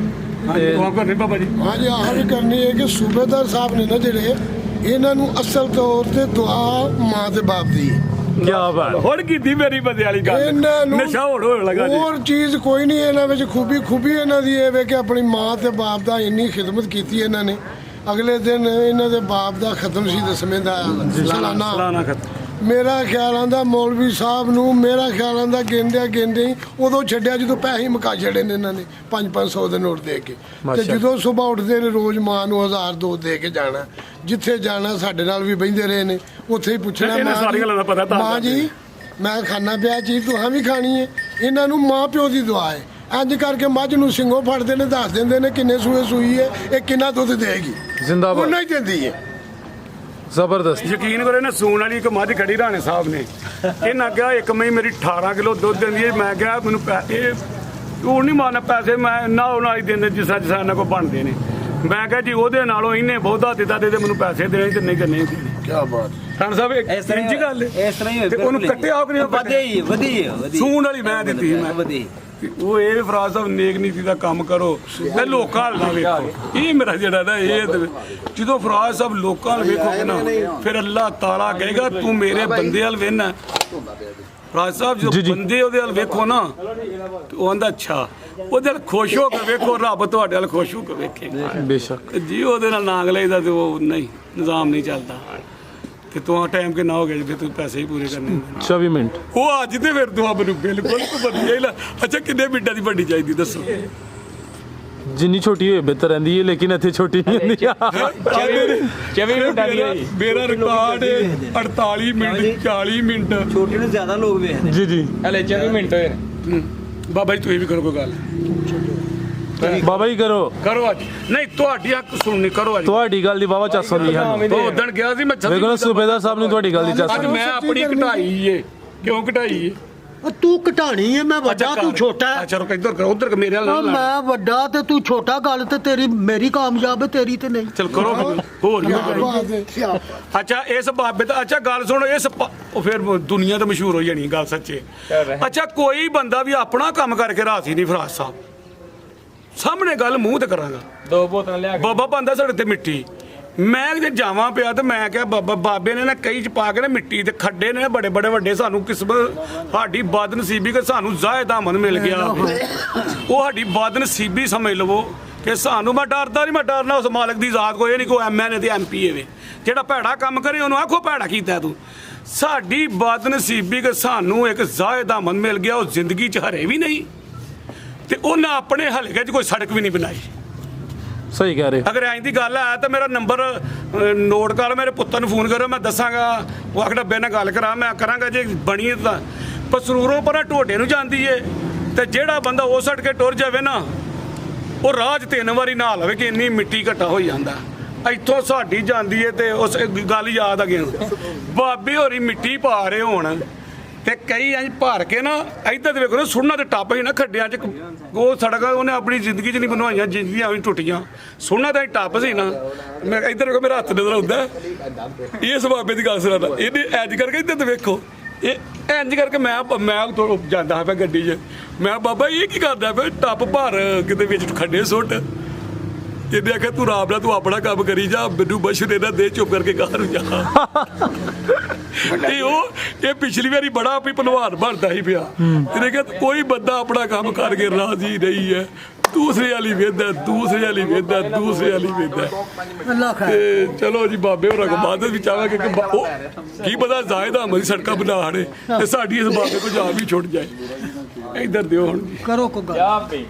ਦੁਆ ਕਰਨੀ ਬਾਬਾ ਜੀ। ਹਾਂਜੀ ਆਹ ਵੀ ਕਰਨੀ ਹੈ ਕਿ ਸੂਬੇਦਾਰ ਸਾਹਿਬ ਨੇ ਨਾ ਜਿਹੜੇ, ਇਹਨਾਂ ਨੂੰ ਅਸਲ ਤੌਰ ਤੇ ਦੁਆ ਮਾਂ ਤੇ ਬਾਪ ਦੀ ਹੈ। ਕੀ ਬਾਤ। ਹੁਣ ਕੀਤੀ ਮੇਰੀ ਬੰਦੇ ਵਾਲੀ ਗੱਲ, ਇਹਨਾਂ ਨੂੰ ਨਸ਼ਾ ਹੋਣ ਲੱਗਾ ਜੀ। ਹੋਰ ਚੀਜ਼ ਕੋਈ ਨਹੀਂ ਇਹਨਾਂ ਵਿੱਚ, ਖੂਬੀ ਇਹਨਾਂ ਦੀ ਇਹ ਵੇ ਕਿ ਆਪਣੀ ਮਾਂ ਤੇ ਬਾਪ ਦਾ ਇੰਨੀ ਖਿਦਮਤ ਕੀਤੀ ਇਹਨਾਂ ਨੇ। ਅਗਲੇ ਦਿਨ ਇਹਨਾਂ ਦੇ ਬਾਪ ਦਾ ਖਤਮ ਸੀ 10ਵੇਂ ਦਾ ਸਾਲਾਨਾ। ਸਾਲਾਨਾ ਖਤਮ। ਮੇਰਾ ਖਿਆਲ ਆਂਦਾ ਮੌਲਵੀ ਸਾਹਿਬ ਨੂੰ, ਮੇਰਾ ਖਿਆਲ ਆਂਦਾ ਗੇਂਦੇ ਉਦੋਂ ਛੱਡਿਆ ਜਦੋਂ ਪੈਸੇ ਮੁਕਾ ਛੱਡੇ ਨੇ ਇਹਨਾਂ ਨੇ 500 ਦੇ ਨੋਟ ਦੇ ਕੇ। ਤੇ ਜਦੋਂ ਸਵੇਰ ਉੱਠਦੇ ਨੇ ਰੋਜ਼ ਮਾਂ ਨੂੰ 1000-2 ਦੇ ਕੇ ਜਾਣਾ, ਜਿੱਥੇ ਜਾਣਾ ਸਾਡੇ ਨਾਲ ਵੀ ਬਹਿੰਦੇ ਰਹੇ ਨੇ, ਉੱਥੇ ਹੀ ਪੁੱਛਣਾ ਮਾਂ ਜੀ ਮੈਂ ਖਾਣਾ ਪਿਆ ਚੀਜ਼ ਤੁਹਾਂ ਵੀ ਖਾਣੀ ਹੈ। ਇਹਨਾਂ ਨੂੰ ਮਾਂ ਪਿਓ ਦੀ ਦੁਆ ਹੈ। ਇੰਜ ਕਰਕੇ ਮੱਝ ਨੂੰ ਸਿੰਘੋਂ ਫੜਦੇ ਨੇ, ਦੱਸ ਦਿੰਦੇ ਨੇ ਕਿੰਨੇ ਸੂਏ ਸੂਈ ਹੈ, ਇਹ ਕਿੰਨਾ ਦੁੱਧ ਦੇਗੀ, ਜ਼ਿੰਦਾਬਾਦ। ਉਹਨਾਂ ਹੀ ਦਿੰਦੀ ਹੈ। ਜ਼ਬਰਦਸਤ। ਯਕੀਨ ਕਰੋ ਨਾ, ਸੂਣ ਵਾਲੀ ਇੱਕ ਮੱਝ ਖੜੀ ਰਾਣੇ ਸਾਹਿਬ ਨੇ, ਇਹਨਾਂ ਕਿਹਾ ਇੱਕ ਮਈ ਮੇਰੀ 18 ਕਿਲੋ ਦੁੱਧ ਦਿੰਦੀ ਹੈ। ਮੈਂ ਕਿਹਾ ਮੈਨੂੰ ਇਹ ਝੂਠ ਨਹੀਂ ਮਾਰਨਾ, ਪੈਸੇ ਮੈਂ ਨਾ ਉਹਨਾਂ ਹੀ ਦਿੰਦੇ ਜਿਸ ਤਰ੍ਹਾਂ ਇਹਨਾਂ ਕੋਲ ਬਣਦੇ ਨੇ। ਮੈਂ ਕਿਹਾ ਜੀ ਉਹਦੇ ਨਾਲੋਂ ਇਹਨੇ ਬਹੁਤਾ ਦਿੱਤਾ ਤੇ ਮੈਨੂੰ ਪੈਸੇ ਦੇਣੇ ਤੇ ਨਹੀਂ ਦੇਣੇ। ਕੀ ਬਾਤ। ਖਾਨ ਸਾਹਿਬ ਇਸ ਤਰ੍ਹਾਂ ਇੰਜ ਗੱਲ ਇਸ ਤਰ੍ਹਾਂ ਹੀ ਤੇ ਉਹਨੂੰ ਕੱਟਿਆ ਕਿ ਨਹੀਂ? ਵਧੀਆ ਸੂਣ ਵਾਲੀ ਮੈਂ ਦਿੱਤੀ ਮੈਂ ਵਧੀਆ। ਉਹ ਇਹ ਫਰਾਜ ਸਾਹਿਬ ਨੇਕ ਨੀਤੀ ਦਾ ਕੰਮ ਕਰੋ ਤੇ ਲੋਕਾਂ ਵੱਲ ਨਾ ਵੇਖੋ। ਇਹ ਮੇਰਾ ਜਿਹੜਾ ਨਾ ਇਹ ਜਦੋਂ ਫਰਾਜ ਸਾਹਿਬ ਲੋਕਾਂ ਵੱਲ ਵੇਖੋਗੇ ਨਾ, ਫਿਰ ਅੱਲਾਹ ਤਾਲਾ ਕਹੇਗਾ ਤੂੰ ਮੇਰੇ ਬੰਦੇ ਵੱਲ ਵੇਖਣਾ। ਫਰਾਜ ਸਾਹਿਬ ਜਦੋਂ ਬੰਦੇ ਉਹਦੇ ਵੱਲ ਵੇਖੋ ਨਾ, ਉਹ ਆਂਦਾ ਅੱਛਾ, ਉਹਦੇ ਨਾਲ ਖੁਸ਼ ਹੋ ਕੇ ਵੇਖੋ, ਰੱਬ ਤੁਹਾਡੇ ਵੱਲ ਖੁਸ਼ ਹੋ ਕੇ ਵੇਖੇਗਾ। ਬੇਸ਼ੱਕ। ਜੀ ਉਹਦੇ ਨਾਲ ਨਾਂਗ ਲਈਦਾ ਤੇ ਉਹ ਨਹੀਂ, ਨਿਜ਼ਾਮ ਨਹੀਂ ਚੱਲਦਾ। ਤੇ ਤੂੰ ਟਾਈਮ ਕਿੰਨਾ ਹੋ ਗਿਆ ਜੀ ਤੂੰ ਪੈਸੇ ਹੀ ਪੂਰੇ ਕਰਨੇ 24 ਮਿੰਟ। ਉਹ ਅੱਜ ਤੇ ਫਿਰ ਤੂੰ ਮੈਨੂੰ ਬਿਲਕੁਲ ਵਧੀਆ ਹੀ ਅੱਛਾ ਕਿੰਨੇ ਮਿੰਟਾਂ ਦੀ ਵੱਡੀ ਚਾਹੀਦੀ ਦੱਸੋ? ਜਿੰਨੀ ਛੋਟੀ ਹੋਏ ਬਿਹਤਰ ਰਹਿੰਦੀ ਹੈ, ਲੇਕਿਨ ਇੱਥੇ ਛੋਟੀ ਨਹੀਂ ਹੁੰਦੀ। 24 ਮਿੰਟਾਂ ਦੀ ਹੋਈ। ਮੇਰਾ ਰਿਕਾਰਡ ਹੈ 48 ਮਿੰਟ 40 ਮਿੰਟ। ਛੋਟੇ ਨੂੰ ਜ਼ਿਆਦਾ ਲੋਕ ਵੇਖਦੇ। ਜੀ ਜੀ ਹਲੇ 24 ਮਿੰਟ ਹੋਏ ਨੇ। ਬਾਬਾ ਜੀ ਤੁਸੀਂ ਵੀ ਕਰੋ ਕੋਈ ਗੱਲ। ਬਾਬਾ ਜੀ ਕਰੋ ਅੱਜ ਨਹੀਂ ਤੁਹਾਡੀ ਹੱਕ ਸੁਣਨੀ, ਕਰੋ ਅੱਜ। ਤੁਹਾਡੀ ਗੱਲ ਦੀ ਬਾਬਾ ਚੱਸ ਹੁੰਦੀ ਹੈ। ਉਹ ਉਦਣ ਗਿਆ ਸੀ ਮੈਂ ਵੇਖੋ ਨਾ ਸੂਬੇਦਾਰ ਸਾਹਿਬ ਨੂੰ ਤੁਹਾਡੀ ਗੱਲ ਦੀ ਚੱਸ ਅੱਜ ਮੈਂ ਆਪਣੀ ਘਟਾਈ ਏ। ਕਿਉਂ ਘਟਾਈ ਏ? ਤੂੰ ਘਟਾਣੀ ਹੈ, ਮੈਂ ਵੱਡਾ ਤੂੰ ਛੋਟਾ ਹੈ। ਅੱਛਾ ਰੁਕ, ਇੱਧਰ ਕਰੋ, ਉਧਰ ਮੇਰੇ ਨਾਲ ਨਾ ਮੈਂ ਵੱਡਾ ਤੇ ਤੂੰ ਛੋਟਾ, ਗੱਲ ਤੇ ਤੇਰੀ ਮੇਰੀ ਕਾਮਯਾਬ ਹੈ, ਤੇਰੀ ਤੇ ਨਹੀਂ। ਚਲ ਕਰੋ ਹੋਰ ਵੀ ਕਰੋ। ਅੱਛਾ ਇਸ ਬਾਬੇ ਦਾ, ਅੱਛਾ ਗੱਲ ਸੁਣੋ, ਉਹ ਫਿਰ ਦੁਨੀਆ ਤੇ ਮਸ਼ਹੂਰ ਹੋ ਜਾਣੀ ਗੱਲ ਸੱਚੇ। ਅੱਛਾ ਕੋਈ ਬੰਦਾ ਵੀ ਆਪਣਾ ਕੰਮ ਕਰਕੇ ਰਾਜੀ ਨਹੀਂ ਫਰਾਜ ਸਾਹਿਬ ਸਾਹਮਣੇ ਗੱਲ ਮੂੰਹ ਤੇ ਕਰਾਂਗਾ। 2 ਬੋਤਲਾਂ ਲਿਆ ਕੇ ਬਾਬਾ ਪਾਉਂਦਾ ਸਾਡੇ ਤੇ ਮਿੱਟੀ। ਮੈਂ ਜੇ ਜਾਵਾਂ ਪਿਆ ਤੇ ਮੈਂ ਕਿਹਾ ਬਾਬੇ ਨੇ ਨਾ ਕਈ ਚ ਪਾ ਕੇ ਨਾ ਮਿੱਟੀ ਦੇ ਖੱਡੇ ਨੇ ਬੜੇ ਬੜੇ ਵੱਡੇ। ਸਾਨੂੰ ਕਿਸਮਤ ਸਾਡੀ ਬਦਨਸੀਬੀ ਕਿ ਸਾਨੂੰ ਜ਼ਾਇਦ ਅਮਨ ਮਿਲ ਗਿਆ। ਉਹ ਸਾਡੀ ਬਦਨਸੀਬੀ ਸਮਝ ਲਵੋ ਕਿ ਸਾਨੂੰ, ਮੈਂ ਡਰਦਾ ਨਹੀਂ, ਮੈਂ ਡਰਨਾ ਉਸ ਮਾਲਕ ਦੀ ਜ਼ਾਤ ਕੋਈ ਨਹੀਂ, ਕੋਈ MN ਤੇ MP ਵੇ ਜਿਹੜਾ ਭੈੜਾ ਕੰਮ ਕਰੇ ਉਹਨੂੰ ਆਖੋ ਭੈੜਾ ਕੀਤਾ ਤੂੰ। ਸਾਡੀ ਬਦਨਸੀਬੀ ਕਿ ਸਾਨੂੰ ਇੱਕ ਜ਼ਾਇਦ ਅਮਨ ਮਿਲ ਗਿਆ। ਉਹ ਜ਼ਿੰਦਗੀ ਚ ਹਰੇ ਵੀ ਨਹੀਂ ਤੇ ਉਹਨਾਂ ਆਪਣੇ ਹਲਕੇ 'ਚ ਕੋਈ ਸੜਕ ਵੀ ਨਹੀਂ ਬਣਾਈ। ਸਹੀ ਕਹਿ ਰਹੇ। ਅਗਰ ਐਂ ਦੀ ਗੱਲ ਹੈ ਤਾਂ ਮੇਰਾ ਨੰਬਰ ਨੋਟ ਕਰ, ਮੇਰੇ ਪੁੱਤਰ ਨੂੰ ਫੋਨ ਕਰੋ, ਮੈਂ ਦੱਸਾਂਗਾ। ਉਹ ਆਖ ਡੱਬੇ ਨਾਲ ਗੱਲ ਕਰਾਂ, ਮੈਂ ਕਰਾਂਗਾ ਜੇ ਬਣੀ ਤਾਂ। ਪਸਰੂਰੋਂ ਪਰ ਢੋਡੇ ਨੂੰ ਜਾਂਦੀ ਏ ਤੇ ਜਿਹੜਾ ਬੰਦਾ ਉਹ ਸੜ ਕੇ ਟੁਰ ਜਾਵੇ ਨਾ, ਉਹ ਰਾਹ 'ਚ 3 ਵਾਰੀ ਨਹਾ ਲਵੇ ਕਿ ਇੰਨੀ ਮਿੱਟੀ ਘੱਟਾ ਹੋ ਜਾਂਦਾ। ਇੱਥੋਂ ਸਾਡੀ ਜਾਂਦੀ ਏ ਤੇ ਉਸ ਗੱਲ ਯਾਦ ਆ ਗਈ ਬਾਬੇ ਹੋਰੀ ਮਿੱਟੀ ਪਾ ਰਹੇ ਹੋਣ ਤੇ ਕਈ ਇੰਜ ਭਰ ਕੇ ਨਾ ਇੱਧਰ ਦੇ ਵੇਖੋ ਨਾ ਸੁਣਨਾ ਤੇ ਟੱਪ ਹੀ ਨਾ ਖੱਡਿਆਂ 'ਚ। ਉਹ ਸੜਕ ਉਹਨੇ ਆਪਣੀ ਜ਼ਿੰਦਗੀ 'ਚ ਨਹੀਂ ਬਣਵਾਈਆਂ, ਜ਼ਿੰਦਗੀਆਂ ਵੀ ਟੁੱਟੀਆਂ। ਸੁਣਨਾ ਤਾਂ ਟੱਪ ਸੀ ਨਾ। ਮੈਂ ਇੱਧਰ ਵੇਖੋ ਮੇਰਾ ਹੱਥ ਨਜ਼ਰ ਆਉਂਦਾ। ਇਸ ਬਾਬੇ ਦੀ ਗੱਲ ਸੁਣਾਦਾ, ਇਹਨੇ ਇੰਜ ਕਰਕੇ ਇੱਧਰ ਤੇ ਵੇਖੋ, ਇਹ ਇੰਜ ਕਰਕੇ ਮੈਂ ਜਾਂਦਾ ਪਿਆ ਗੱਡੀ 'ਚ। ਮੈਂ ਬਾਬਾ ਇਹ ਕੀ ਕਰਦਾ ਪਿਆ? ਟੱਪ ਭਰ ਕਿਤੇ ਵਿੱਚ ਖੱਡੇ ਸੁੱਟ। ਇਹਨੇ ਆਖਿਆ ਤੂੰ ਆਰਾਮ ਨਾਲ ਤੂੰ ਆਪਣਾ ਕੰਮ ਕਰੀ ਜਾ, ਮੈਨੂੰ ਬਸ਼ਰ ਨਾ ਦੇ, ਚੁੱਪ ਕਰਕੇ ਘਰ ਨੂੰ ਜਾ। ਇਹ ਪਿਛਲੀ ਵਾਰੀ ਬੜਾ ਆਪੀ ਭਲਵਾਨ ਬਣਦਾ ਹੀ ਪਿਆ। ਇਹਨੇ ਕਿਹਾ ਕੋਈ ਬੰਦਾ ਆਪਣਾ ਕੰਮ ਕਰਕੇ ਰਾਜ਼ੀ ਨਹੀਂ ਹੈ, ਦੂਸਰੇ ਵਾਲੀ ਵੇਖਦਾ, ਦੂਸਰੇ ਵਾਲੀ ਵੇਖਦਾ, ਦੂਸਰੇ ਵਾਲੀ ਵੇਖਦਾ। ਤੇ ਚਲੋ ਜੀ ਬਾਬੇ ਹੋਰਾਂ ਕੋ ਬਾਅਦ ਵਿੱਚ ਆਵਾਂਗੇ ਕਿ ਕੀ ਪਤਾ ਜ਼ਾਇਦ ਅਹਿਮਦ ਸੜਕਾਂ ਬਣਾ ਹੜੇ ਤੇ ਸਾਡੀ ਇਸ ਬਾਬੇ ਕੋ ਜਾਨ ਵੀ ਛੁੱਟ ਜਾਏ। ਇੱਧਰ ਦਿਓ ਹੁਣ ਕਰੋ ਕੋ ਗੱਲ।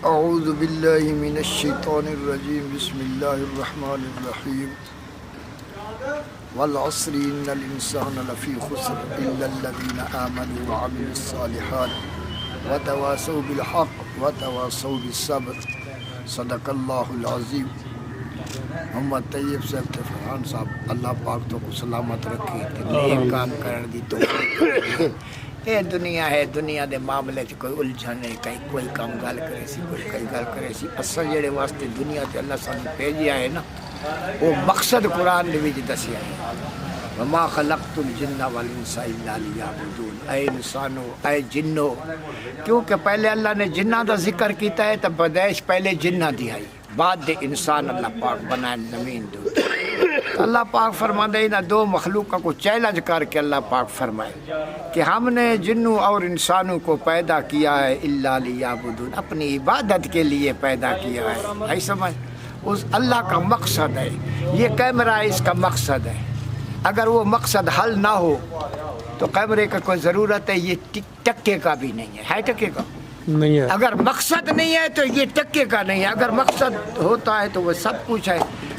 أعوذ بالله من الشيطان الرجيم بسم الله الرحمن الرحيم والعصر إن الإنسان لفي خسر إلا الذين آمنوا وعملوا الصالحات وتواصوا بالحق وتواصوا بالصبر صدق الله العظيم۔ محمد طیب صاحب تے فرحان صاحب اللہ پاک تو کو سلامت رکھے کہ نیک کام کرن دی توفیق۔ یہ دنیا ہے، دنیا دے معاملے چ کوئی الجھن نہیں، کہیں کوئی کام گل کرے سی، کوئی کئی گل کرے سی۔ اصل جڑے واسطے دنیا تے اللہ سانو بھیجیا ہے نا، وہ مقصد قرآن دے وچ دسیا ہے، وما خلقت الجن والانس الا لیعبدون۔ اے انسانو، اے جنو، کیونکہ پہلے اللہ نے جنہ دا ذکر کیتا ہے تو پیدائش پہلے جنہ دی آئی، بعد دے انسان اللہ پاک بنائے زمین دے۔ اللہ پاک فرماتے ہیں دو مخلوقوں کو چیلنج کر کے اللہ پاک فرمائے کہ ہم نے جنوں اور انسانوں کو پیدا کیا ہے الا لیعبدون، اپنی عبادت کے لیے پیدا کیا ہے۔ ہے سمجھ؟ اس اللہ کا مقصد ہے، یہ کیمرہ اس کا مقصد ہے۔ اگر وہ مقصد حل نہ ہو تو کیمرے کا کوئی ضرورت ہے، یہ ٹکے کا بھی نہیں ہے ٹکے کا نہیں ہے۔ اگر مقصد نہیں ہے تو یہ ٹکے کا نہیں ہے، اگر مقصد ہوتا ہے تو وہ سب کچھ ہے۔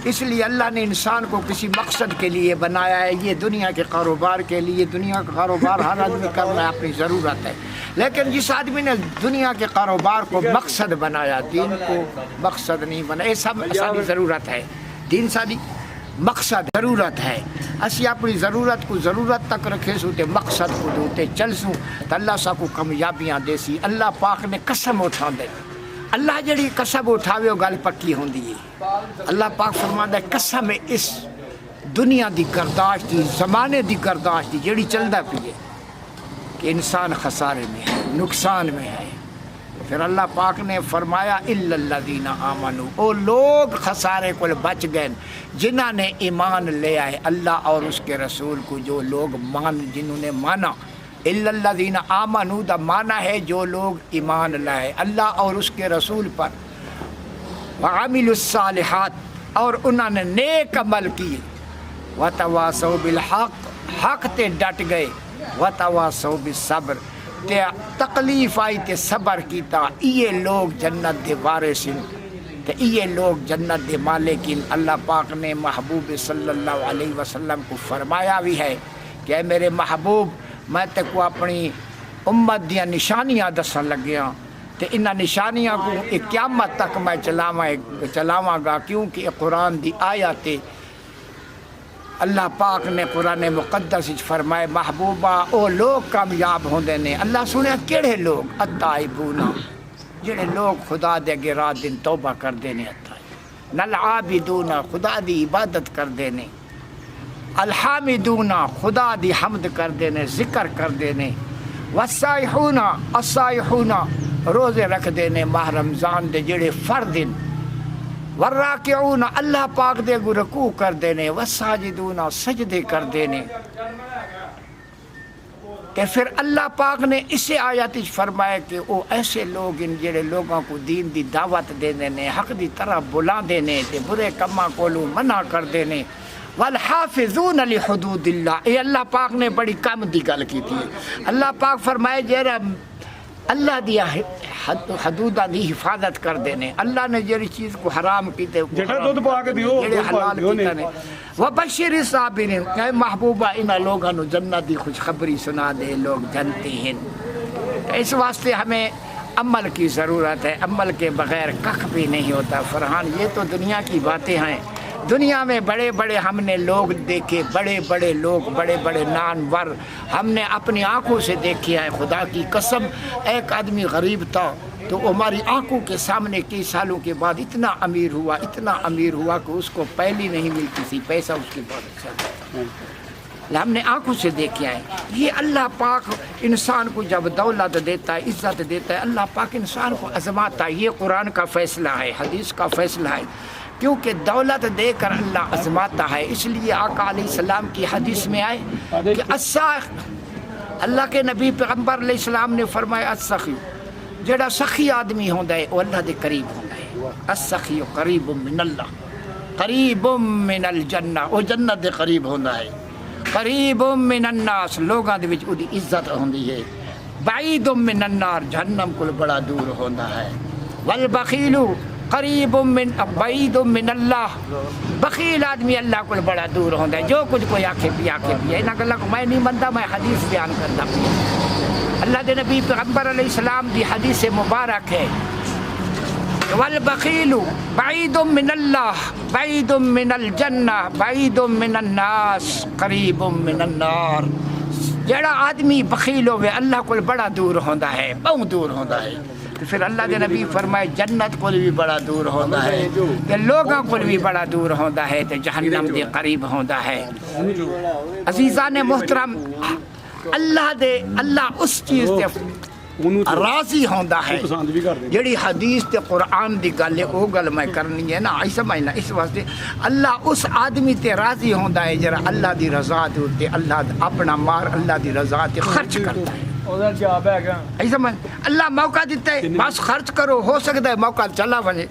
اس لیے اللہ نے انسان کو کسی مقصد کے لیے بنایا ہے، یہ دنیا کے کاروبار کے لیے۔ دنیا کا کاروبار ہر آدمی کرنا ہے، اپنی ضرورت ہے، لیکن جس آدمی نے دنیا کے کاروبار کو مقصد بنایا، دین کو مقصد نہیں بنایا، یہ سب ساری ضرورت ہے، دین ساری مقصد ضرورت ہے۔ اسی اپنی ضرورت کو ضرورت تک رکھے سو تے مقصد کو دوتے چل سو تو اللہ سا کو کامیابیاں دے سی۔ اللہ پاک نے قسم اٹھا دے، اللہ جڑی قسم اٹھاوے وہ گل پکی ہوندی ہے۔ اللہ پاک فرماندا ہے قسم اس دنیا دی گرداشت دی، زمانے دی گرداشت دی جڑی چلدا پئی ہے کہ انسان خسارے میں ہے، نقصان میں ہے۔ پھر اللہ پاک نے فرمایا الا الذین آمنوا، وہ لوگ خسارے کو بچ گئے جنہوں نے ایمان لے آئے اللہ اور اس کے رسول کو، جو لوگ جنہوں نے مانا۔ الا الذین آمنوا دا مانا ہے جو لوگ ایمان لائے اللہ اور اس کے رسول پر، وعملوا الصالحات اور انہوں نے نیک عمل کیے، وتواصوا بالحق حق تے ڈٹ گئے، وتواصوا بالصبر تے تکلیف آئی تے صبر کیتا، یہ لوگ جنت دے وارث ہیں تے یہ لوگ جنت دے مالکین۔ اللہ پاک نے محبوب صلی اللہ علیہ وسلم کو فرمایا بھی ہے کہ اے میرے محبوب میں تے کو اپنی امت دیاں نشانیاں دسن لگیاں تے انہاں نشانیاں کو ایک قیامت تک میں چلاواں گا، کیونکہ یہ قرآن دی آیات اللہ پاک نے قرآن مقدس وچ فرمائے محبوبہ او لوگ کامیاب ہوندے نے۔ اللہ سنیا کیڑے لوگ؟ التائبون، جڑے لوگ خدا دے اگے رات دن توبہ کردے نے، العابدون خدا دی عبادت کردے نے، الحامدون خدا دی حمد کردے نے، ذکر کردے نے، والسائحون السائحون روزے رکھدے نے ماہ رمضان دے جڑے فرد ہیں، والراکعون اللہ پاک دے اگے رکوع کردے نے، والساجدون سجدے کردے نے۔ کہ پھر اللہ پاک نے اسے آیات وچ فرمایا کہ وہ ایسے لوگ ان جڑے لوگوں کو دین دی دعوت دیندے نے، حق دی طرح بلاندے نے تے برے کماں کولوں منع کردے نے، والحافظون لحدود اللہ۔ یہ اللہ پاک نے بڑی کم دی گل کیتی ہے۔ اللہ پاک فرمائے جڑا اللہ دی حدوداں دی حفاظت کردے نے، اللہ نے جڑی چیز کو حرام کیتے جڑا دودھ پا کے دیو جڑے حلال کیتے نے، وبشر الصابرین، اے محبوبہ انہاں لوگاں نو جنت دی خوشخبری سنا دے، لوگ جنتی ہیں۔ اس واسطے ہمیں عمل کی ضرورت ہے، عمل کے بغیر کخ بھی نہیں ہوتا۔ فرحان یہ تو دنیا کی باتیں ہیں، دنیا میں بڑے بڑے ہم نے لوگ دیکھے، بڑے بڑے لوگ، بڑے بڑے نامور ہم نے اپنی آنکھوں سے دیکھے ہیں۔ خدا کی قسم ایک آدمی غریب تھا تو ہماری آنکھوں کے سامنے کئی سالوں کے بعد اتنا امیر ہوا کہ اس کو پہلی نہیں ملتی تھی، پیسہ اس کے بعد اچھا، ہم نے آنکھوں سے دیکھے ہیں۔ یہ اللہ پاک انسان کو جب دولت دیتا ہے، عزت دیتا ہے، اللہ پاک انسان کو آزماتا ہے۔ یہ قرآن کا فیصلہ ہے، حدیث کا فیصلہ ہے، کیونکہ دولت دے کر اللہ آزماتا ہے۔ اس لیے آقا علیہ السلام کی حدیث میں آئے کہ اللہ کے نبی پیغمبر علیہ السلام نے فرمایا السخی، جڑا سخی آدمی ہوندا ہے وہ اللہ دے قریب ہوندا ہے۔ السخی قریب من اللہ، قریب من الجنہ، وہ جنت دے قریب ہوندا ہے۔ قریب من الناس، لوگاں دے وچ اودی عزت ہوندی ہے۔ بعید من النار، جہنم کو بڑا دور ہوندا ہے۔ والبخیل قریب من بعید من اللہ، بخیل آدمی اللہ کو بڑا دور ہوندا ہے۔ جو کچھ کوئی آکھے بھی انہاں گلاں کو میں نہیں منتا، میں حدیث بیان کرتا ہوں۔ اللہ دے نبی پیغمبر علیہ السلام دی حدیث مبارک ہے، والبخیل بعید من اللہ، بعید من الجنہ، بعید من الناس، قریب من النار۔ جڑا آدمی بخیل ہوئے اللہ کو بڑا دور ہوندا ہے، بہت دور ہوندا ہے۔ پھر اللہ دے نبی فرمائے جنت کو بھی بڑا دور ہوندا ہے، تے لوگوں کو بھی بڑا دور ہوندا ہے، تے جہنم دے قریب ہوندا ہے۔ عزیزان محترم، اللہ اس چیز تے راضی ہوندا ہے جڑی حدیث تے قرآن دی گل ہے، وہ گل میں کرنی ہے نا، ای سمجھنا۔ اس واسطے اللہ اس آدمی تے راضی ہوندا ہے جڑا اللہ دی رضا تے اللہ اپنا مار اللہ دی رضا تے خرچ کرتا ہے۔ ایسا میں اللہ موقع دیتا ہے، بس خرچ کرو، ہو سکتا ہے موقع چلا بنے،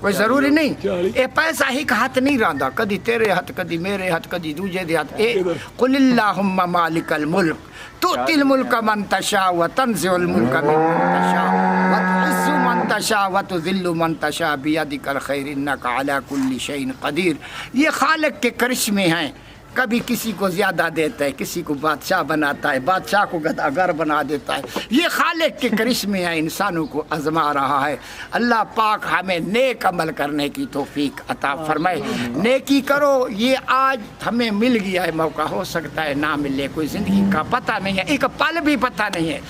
کوئی ضروری نہیں۔ اے پیسہ ایک ہاتھ نہیں رہندا، کدی تیرے ہاتھ، کدی میرے ہاتھ، کدی دوجے دے ہاتھ۔ اے قل اللہم مالک الملک تؤتی الملک من تشاء وتنزع الملک ممن تشاء وتعز من تشاء وتذل من تشاء بیدک الخیر انک علی کل شیء قدیر۔ یہ خالق کے کرشمے ہیں، کبھی کسی کو زیادہ دیتا ہے، کسی کو بادشاہ بناتا ہے، بادشاہ کو گداگر بنا دیتا ہے۔ یہ خالق کے کرشمے ہیں، انسانوں کو آزما رہا ہے۔ اللہ پاک ہمیں نیک عمل کرنے کی توفیق عطا فرمائے۔ نیکی کرو، یہ آج ہمیں مل گیا ہے موقع، ہو سکتا ہے نہ ملے، کوئی زندگی کا پتہ نہیں ہے، ایک پل بھی پتہ نہیں ہے۔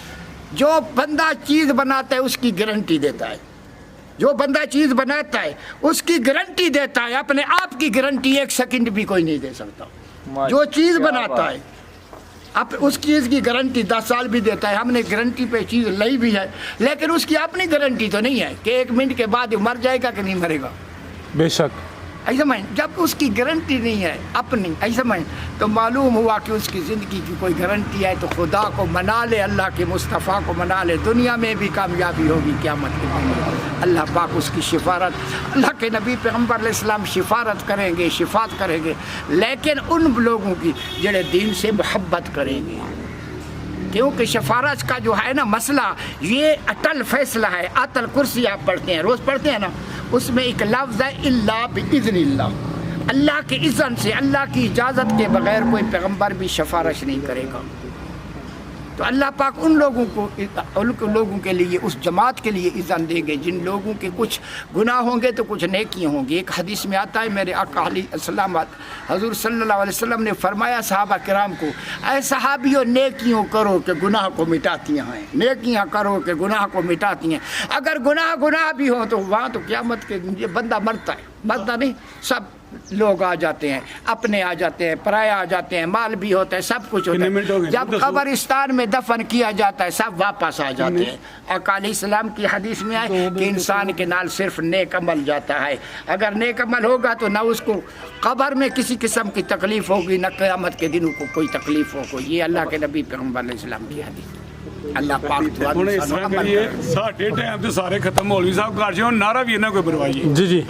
جو بندہ چیز بناتا ہے اس کی گارنٹی دیتا ہے، جو بندہ چیز بناتا ہے اس کی گارنٹی دیتا ہے، اپنے آپ کی گارنٹی ایک سیکنڈ بھی کوئی نہیں دے سکتا۔ جو چیز بناتا ہے اب اس چیز کی گارنٹی 10 سال بھی دیتا ہے۔ ہم نے گارنٹی پہ چیز لی بھی ہے، لیکن اس کی اپنی گارنٹی تو نہیں ہے کہ 1 منٹ کے بعد مر جائے گا کہ نہیں مرے گا۔ بے شک ایسا میں جب اس کی گارنٹی نہیں ہے اپنی، ایسا میں تو معلوم ہوا کہ اس کی زندگی کی کوئی گارنٹی ہے، تو خدا کو منا لے، اللہ کے مصطفیٰ کو منا لے، دنیا میں بھی کامیابی ہوگی، قیامت کے دن اللہ پاک اس کی شفاعت، اللہ کے نبی پیغمبر علیہ السلام شفاعت کریں گے، شفاعت کریں گے، لیکن ان لوگوں کی جڑے دین سے محبت کریں گے، क्योंकि सिफारिश का जो है ना मसला, ये अटल फैसला है। अतल कुर्सी आप पढ़ते हैं, रोज़ पढ़ते हैं ना, उसमें एक लफ्ज़ है इल्ला बिइज़्निल्लाह, अल्लाह के इज़्न से, अल्लाह की इजाज़त के बगैर कोई पैगम्बर भी सिफारिश नहीं करेगा। तो अल्लाह पाक उन लोगों के लिए, उस जमात के लिए इज़्न देंगे जिन लोगों के कुछ गुनाह होंगे तो कुछ नेकियां होंगी। एक हदीस में आता है, मेरे आका अलैहिस्सलाम हज़ूर सल्लल्लाहु अलैहि वसल्लम ने फरमाया सहाबा किराम को, ऐ सहाबियों नेकियों करो कि गुनाह को मिटाती हैं, नेकियां करो कि गुनाह को मिटाती हैं। अगर गुनाह भी हो तो वहाँ तो क़यामत के दिन ये बंदा मरता है, मरता नहीं, सब लोग आ जाते हैं, अपने आ जाते हैं, पराया आ जाते हैं, माल भी होता है, सब कुछ होता है। जब कब्रिस्तान में दफन किया जाता है सब वापस आ जाते हैं। आका अलैहिस्सलाम की हदीस में है कि इंसान के नाल सिर्फ नेक अमल जाता है। अगर नेक अमल होगा तो ना उसको कब्र में किसी किस्म की तकलीफ होगी, ना क़यामत के दिन को कोई तकलीफ होगी। ये अल्लाह के नबी पैगम्बर अलैहिस्सलाम की हदीस। अल्लाह पाक ਹੁਣ ਇਸ ਤਰ੍ਹਾਂ ਕਰੀਏ, ਸਾਡੇ ਟਾਈਮ ਤੇ ਸਾਰੇ ਖਤਮ, ਮੌਲਵੀ ਸਾਹਿਬ ਕਰ ਜਿਓ, ਨਾਰਾ ਵੀ ਇਹਨਾਂ ਕੋਈ ਬਰਵਾਈਏ। जी जी,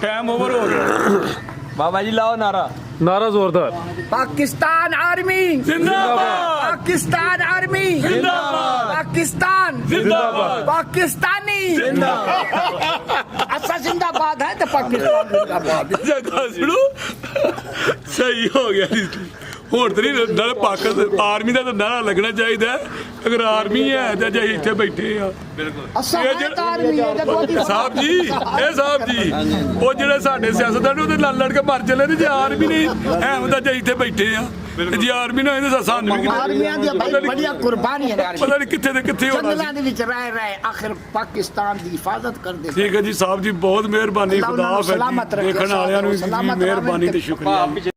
ਟਾਈਮ ਓਵਰ ਹੋ ਗਿਆ। बाबा जी लाओ नारा। नारा जोरदार। पाकिस्तान आर्मी जिंदाबाद, पाकिस्तान आर्मी जिंदाबाद, पाकिस्तान जिंदाबाद, पाकिस्तानी जिंदाबाद। अच्छा जिंदाबाद है तो पाकिस्तान जिंदाबाद। ਜਗਾ ਸੁਣੋ, ਸਹੀ ਹੋ ਗਿਆ ਜੀ। ਹੁਣ ਤੇ ਨਹੀਂ ਨਾਲ ਪਾਕਿਸਤਾਨ ਆਰਮੀ ਦਾ ਤਾਂ ਨਾਰਾ ਲੱਗਣਾ ਚਾਹੀਦਾ ਹੈ। ਅਗਰ ਆਰਮੀ ਹੈ ਤਾਂ ਜੇ ਇੱਥੇ ਬੈਠੇ ਆ। अच्छा है तो आर्मी है तो बहुत ही- ਸਾਹਿਬ ਜੀ, ਇਹ ਸਾਹਿਬ ਜੀ, ਉਹ ਜਿਹੜੇ ਸਾਡੇ ਸਿਆਸਤਦਾਨ ਉਹਦੇ ਨਾਲ ਲੜ ਕੇ ਮਰ ਚਲੇ ਨੇ। ਜੇ ਆਰਮੀ ਨਹੀਂ ਐ ਹੁੰਦਾ ਜੇ ਇੱਥੇ ਬੈਠੇ ਆ, ਤੇ ਜੇ ਆਰਮੀ ਨਾ ਇਹਦੇ ਸਾਨੂੰ ਵੀ आर्मियां दी भाई बढ़िया कुर्बानी है आर्मी। ਪਤਾ ਨਹੀਂ ਕਿੱਥੇ ਤੇ ਕਿੱਥੇ ਹੋਣਾ जंगलां ਸੀ। दे विच रह आखिर पाकिस्तान दी हिफाजत कर दे। ਠੀਕ ਹੈ ਜੀ ਸਾਹਿਬ ਜੀ, ਬਹੁਤ ਮਿਹਰਬਾਨੀ। ਅੱਲਾਹ ਉਹਨਾਂ ਖੁਦਾ ਨੂੰ ਹਾਫਿਜ਼ ਸਲਾਮਤ ਜੀ। ਰੱਖੇ ਦੇਖਣ ਵਾਲਿਆਂ ਨੂੰ ਸਲਾਮਤ ਮਿਹਰਬਾਨੀ ਤੇ ਰਹੇ। ਸ਼ੁਕਰੀਆ।